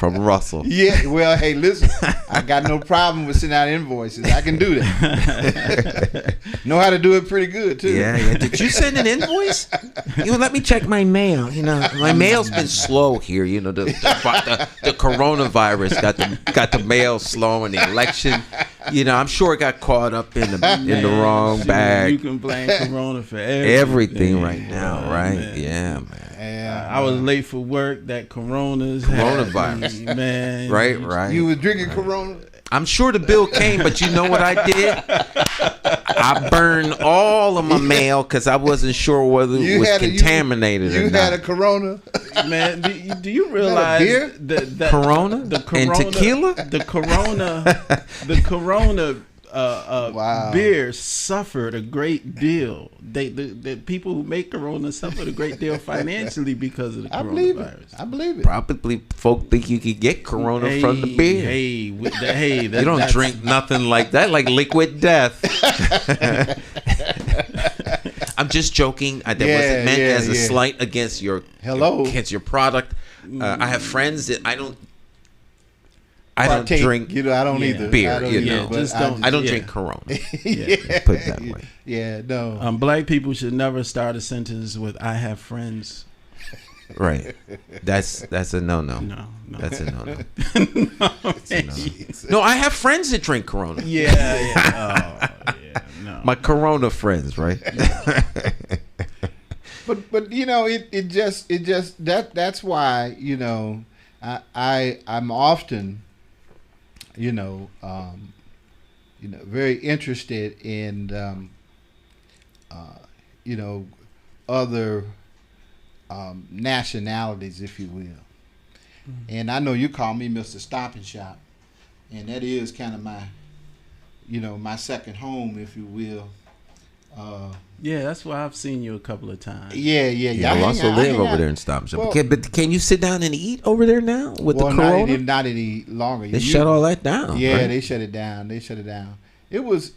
Russell. Yeah, well, hey, listen, I got no problem with sending out invoices. I can do that. Know how to do it pretty good too. Yeah. Did you send an invoice? Let me check my mail. My mail's been slow here. The coronavirus got the mail slow, and the election. I'm sure it got caught up in the wrong bag. You can blame Corona for everything right now, right? Man. Yeah, man. I was late for work. That coronavirus, man. Right. You was drinking Corona. I'm sure the bill came, but you know what I did? I burned all of my mail because I wasn't sure whether it was contaminated or not. You had a Corona? Man, do you realize the Corona? The Corona and tequila? The Corona wow. Beer suffered a great deal. The people who make Corona suffered a great deal financially because of the coronavirus. I believe it. Probably folk think you could get Corona from the beer. You don't drink nothing like that, like liquid death. I'm just joking. That wasn't meant as a slight against your product. I have friends that I don't drink. I don't either. Beer. I don't drink Corona. Put it that way. Yeah, no. Black people should never start a sentence with "I have friends." Right. That's a no-no. No. That's a no-no. No, I have friends that drink Corona. Yeah. No. My Corona friends, right? But it just that's why I'm often very interested in other nationalities, if you will. Mm-hmm. And I know you call me Mr. Stop and Shop, and that is kind of my my second home, if you will. That's why I've seen you a couple of times. Yeah. I also live over there in Stop and Shop. Well, but can you sit down and eat over there now with the Corona? Not any longer. They shut all that down. Yeah, right? They shut it down. It was.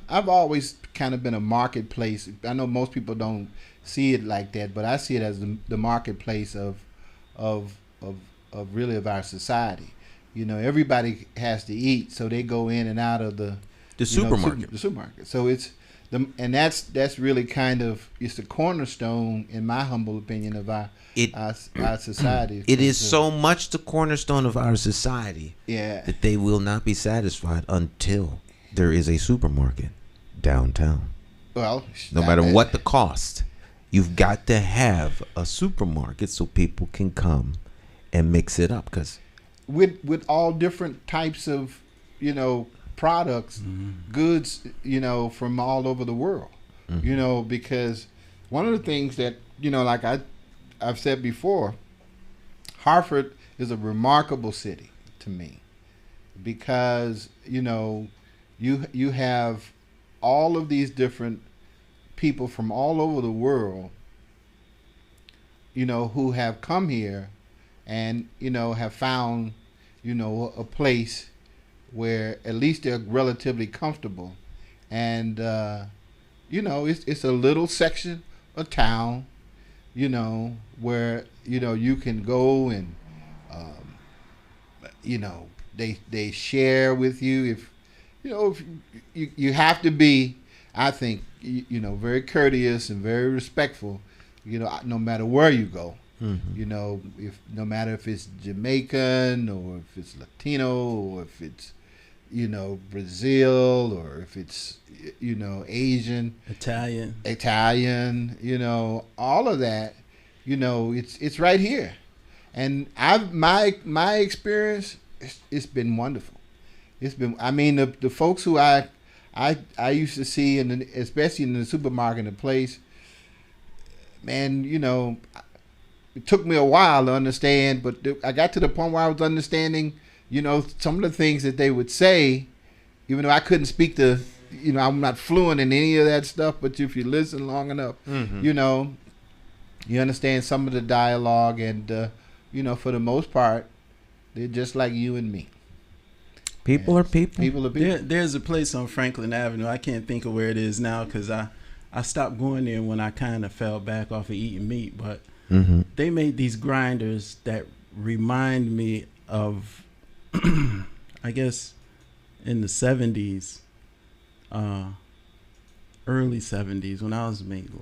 I've always kind of been a marketplace. I know most people don't see it like that, but I see it as the marketplace of really of our society. Everybody has to eat, so they go in and out of the supermarket. The supermarket. So it's that's really kind of it's the cornerstone, in my humble opinion, of our society. It is so much the cornerstone of our society that they will not be satisfied until there is a supermarket downtown. Well, no matter what the cost, you've got to have a supermarket so people can come and mix it up. Because with all different types of products, goods, from all over the world, because one of the things that, like I've said before, Hartford is a remarkable city to me because, you have all of these different people from all over the world, who have come here and have found a place where at least they're relatively comfortable, and it's a little section of town, where you can go and they share with you. If you have to be, I think, very courteous and very respectful, no matter where you go. Mm-hmm. No matter if it's Jamaican or if it's Latino or if it's Brazil or if it's Asian, Italian, all of that, it's right here. And my experience, it's been wonderful. It's been, the folks who I used to see especially in the supermarket and the place, man, it took me a while to understand, but I got to the point where I was understanding, some of the things that they would say, even though I couldn't speak I'm not fluent in any of that stuff, but if you listen long enough, mm-hmm. You understand some of the dialogue, and for the most part, they're just like you and me. People are people. People are people. There's a place on Franklin Avenue. I can't think of where it is now because I stopped going there when I kind of fell back off of eating meat. But mm-hmm. they made these grinders that remind me of, I guess, in the 70s, early 70s when I was making.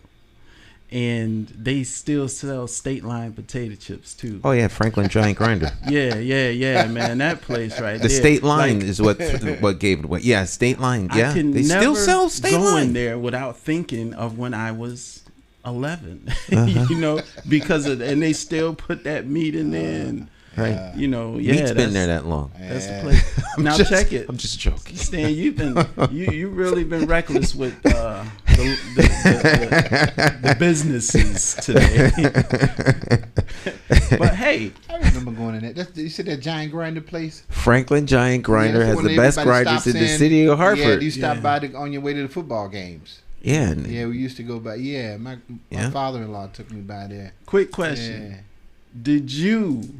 And they still sell State Line potato chips too. Oh yeah, Franklin Giant Grinder. yeah, man, that place right the there. State Line is what gave it away. Yeah, State Line. Yeah, they still sell State Line. Going there without thinking of when I was 11, uh-huh. Because and they still put that meat in there. And, right. Meat's been there that long. That's the place. Now check it. I'm just joking. Stan, you really been reckless with the businesses today. But hey, I remember going in there. You said that Giant Grinder place? Franklin Giant Grinder has the best grinders in the city of Hartford. Yeah, you stop by on your way to the football games. Yeah. Yeah, we used to go by. Yeah, my father-in-law took me by there. Quick question. Did you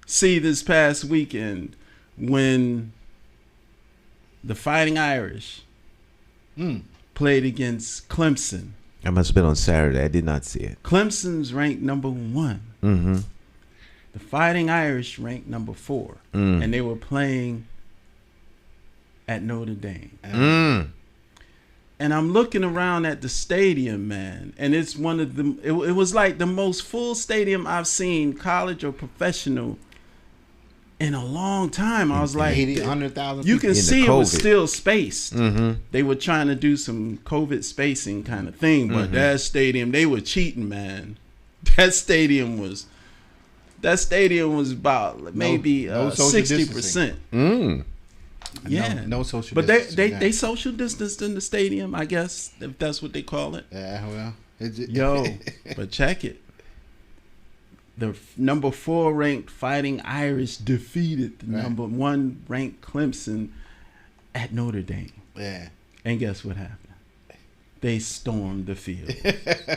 see this past weekend when the Fighting Irish played against Clemson? I must have been on Saturday. I did not see it. Clemson's ranked number 1. Mm-hmm. The Fighting Irish ranked number 4. And they were playing at Notre Dame. And I'm looking around at the stadium, man, and it's one of the. It was like the most full stadium I've seen, college or professional, in a long time. I was like, 100,000. You can see it was still spaced. Mm-hmm. They were trying to do some COVID spacing kind of thing, but that stadium, they were cheating, man. That stadium was about maybe 60%. Yeah, no social. But they social distanced in the stadium, I guess, if that's what they call it. Yeah, well, but check it. The number 4 ranked Fighting Irish defeated the number 1 ranked Clemson at Notre Dame. Yeah, and guess what happened? They stormed the field.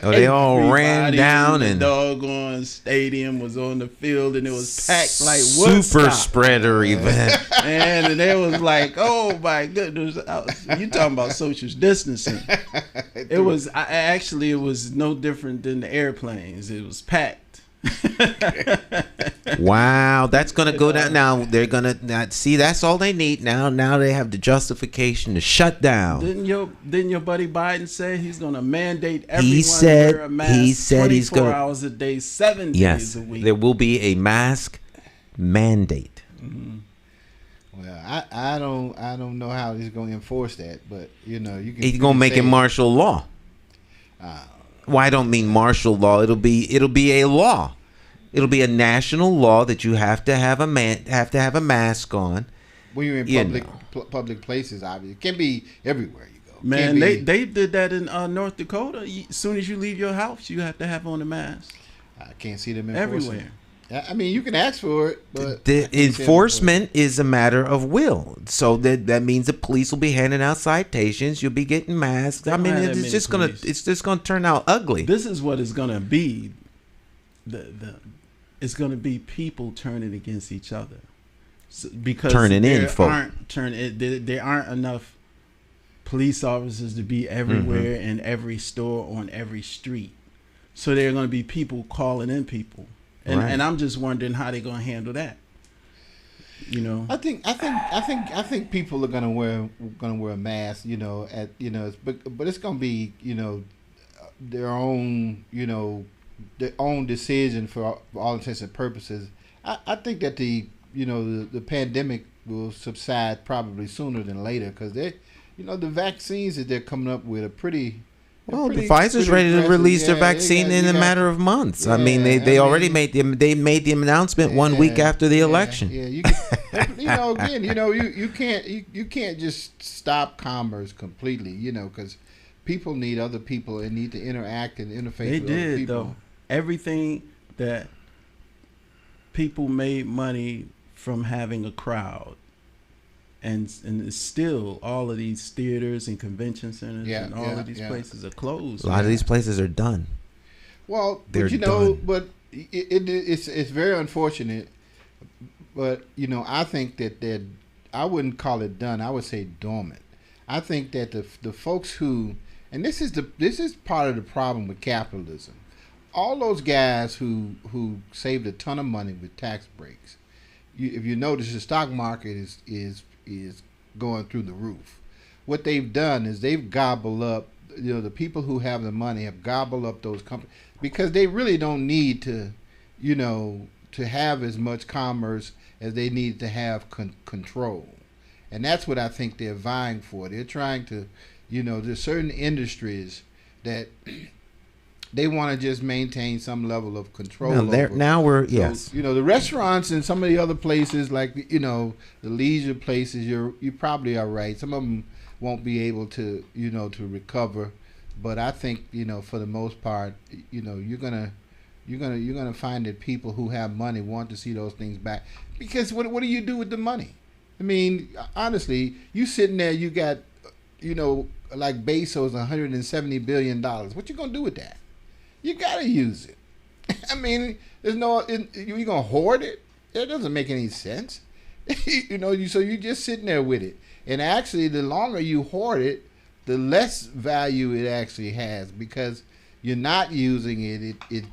They all ran down, and the doggone stadium was on the field, and it was packed like Woodstock. Super spreader event. And it was like, oh my goodness, you talking about social distancing? It was it was no different than the airplanes. It was packed. Wow, that's gonna go down. Now they're gonna see. That's all they need now. Now they have the justification to shut down. Didn't your buddy Biden say he's gonna mandate everyone to wear a mask? He said he's gonna 24 hours a day, 7 days a week. There will be a mask mandate. Mm-hmm. Well, I don't know how he's gonna enforce that, but you can. He's gonna make it martial law. Well, I don't mean martial law. It'll be a law. It'll be a national law that you have to have a mask on. When you're in public places, obviously, it can be everywhere you go. Man, they did that in North Dakota. As soon as you leave your house, you have to have on a mask. I can't see them everywhere. I mean, you can ask for it, but the enforcement is a matter of will. So that means the police will be handing out citations. You'll be getting masks. I mean, it's just gonna turn out ugly. This is what it's gonna be. the it's going to be people turning against each other, because Turning in folk. There aren't enough police officers to be everywhere in every store on every street. So there are going to be people calling in people, and I'm just wondering how they're going to handle that. I think people are gonna wear a mask. But it's gonna be their own decision for all intents and purposes. I think that the pandemic will subside probably sooner than later, because the vaccines that they're coming up with are pretty. Well, the Pfizer's ready to release their vaccine in a matter of months. I mean, they already made the announcement 1 week after the election. Yeah, you can't just stop commerce completely, because people need other people and need to interact and interface with other people. Though. Everything that people made money from having a crowd. And still, all of these theaters and convention centers and all of these places are closed. A lot of these places are done. Well, done. But it's very unfortunate. But I think that I wouldn't call it done. I would say dormant. I think that the folks who, and this is part of the problem with capitalism. All those guys who saved a ton of money with tax breaks. If you notice, the stock market is going through the roof. What they've done is they've gobbled up, the people who have the money have gobbled up those companies, because they really don't need to have as much commerce as they need to have control. And that's what I think they're vying for. They're trying to, there's certain industries that they want to just maintain some level of control over. The restaurants and some of the other places, like the leisure places, you probably are right. Some of them won't be able to to recover, but I think for the most part, you're gonna find that people who have money want to see those things back, because what do you do with the money? I mean, honestly, you sitting there, you got like Bezos, $170 billion. What you gonna do with that? You gotta use it. I mean, you gonna hoard it? That doesn't make any sense. So you're just sitting there with it. And actually, the longer you hoard it, the less value it actually has, because you're not using it. It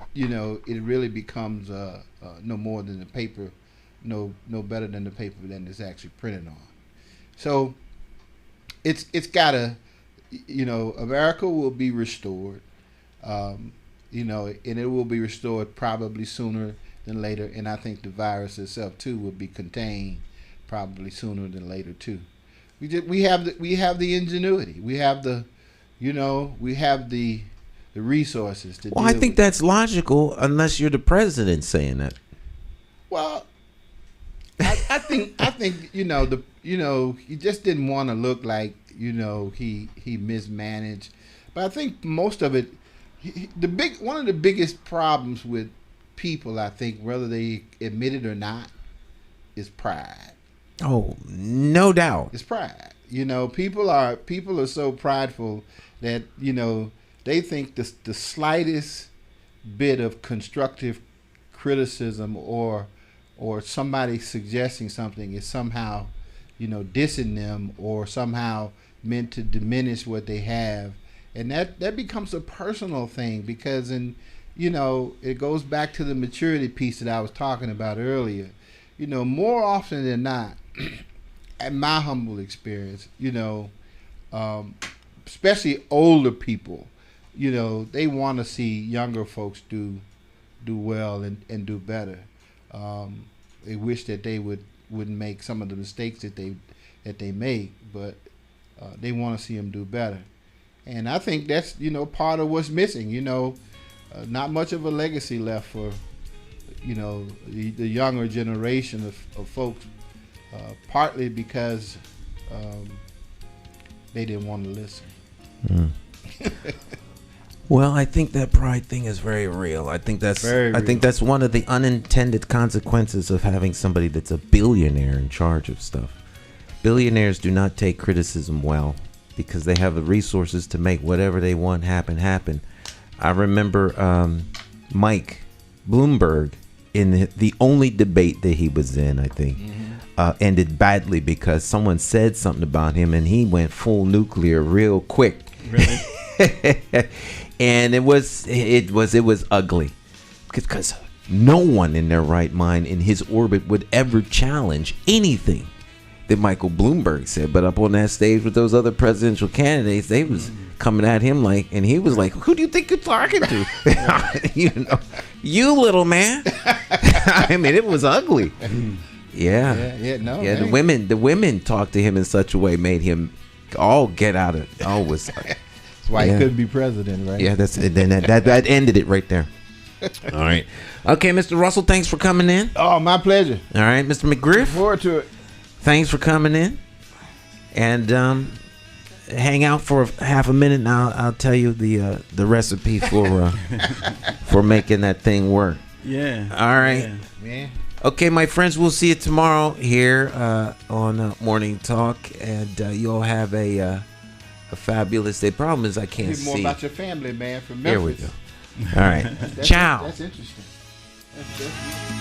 really becomes no more than the paper, no better than the paper than it's actually printed on. So it's gotta, America will be restored. And it will be restored probably sooner than later. And I think the virus itself too will be contained probably sooner than later too. We have the ingenuity. We have the resources to. Well, I think that's logical, unless you're the president saying that. Well, I think he just didn't want to look like he mismanaged, but I think most of it. One of the biggest problems with people, I think, whether they admit it or not, is pride. Oh, no doubt. It's pride. People are so prideful that they think the slightest bit of constructive criticism or somebody suggesting something is somehow dissing them, or somehow meant to diminish what they have. And that becomes a personal thing, because it goes back to the maturity piece that I was talking about earlier. More often than not, at my humble experience, especially older people, they want to see younger folks do well and do better. They wish that they wouldn't make some of the mistakes that they make, but they want to see them do better. And I think that's, part of what's missing, not much of a legacy left for, the younger generation of folks, partly because they didn't want to listen. Mm. Well, I think that pride thing is very real. I think that's one of the unintended consequences of having somebody that's a billionaire in charge of stuff. Billionaires do not take criticism well, because they have the resources to make whatever they want happen. I remember Mike Bloomberg, in the only debate that he was in, I think, ended badly because someone said something about him and he went full nuclear real quick. Really? And it was ugly because no one in their right mind in his orbit would ever challenge anything that Michael Bloomberg said. But up on that stage with those other presidential candidates, they was coming at him and he was like, "Who do you think you're talking to?" You little man. I mean, it was ugly. Yeah. The women talked to him in such a way, made him all get out of. That's why he couldn't be president, right? Yeah, that ended it right there. All right. Okay, Mr. Russell, thanks for coming in. Oh, my pleasure. All right, Mr. McGriff. Look forward to it. Thanks for coming in. And hang out for half a minute, and I'll tell you the recipe for making that thing work. Yeah. All right. Yeah. Okay, my friends, we'll see you tomorrow here on Morning Talk, and you'll have a fabulous day. Problem is I can't see. More about your family, man, from Memphis. Here we go. All right. Ciao. That's interesting. That's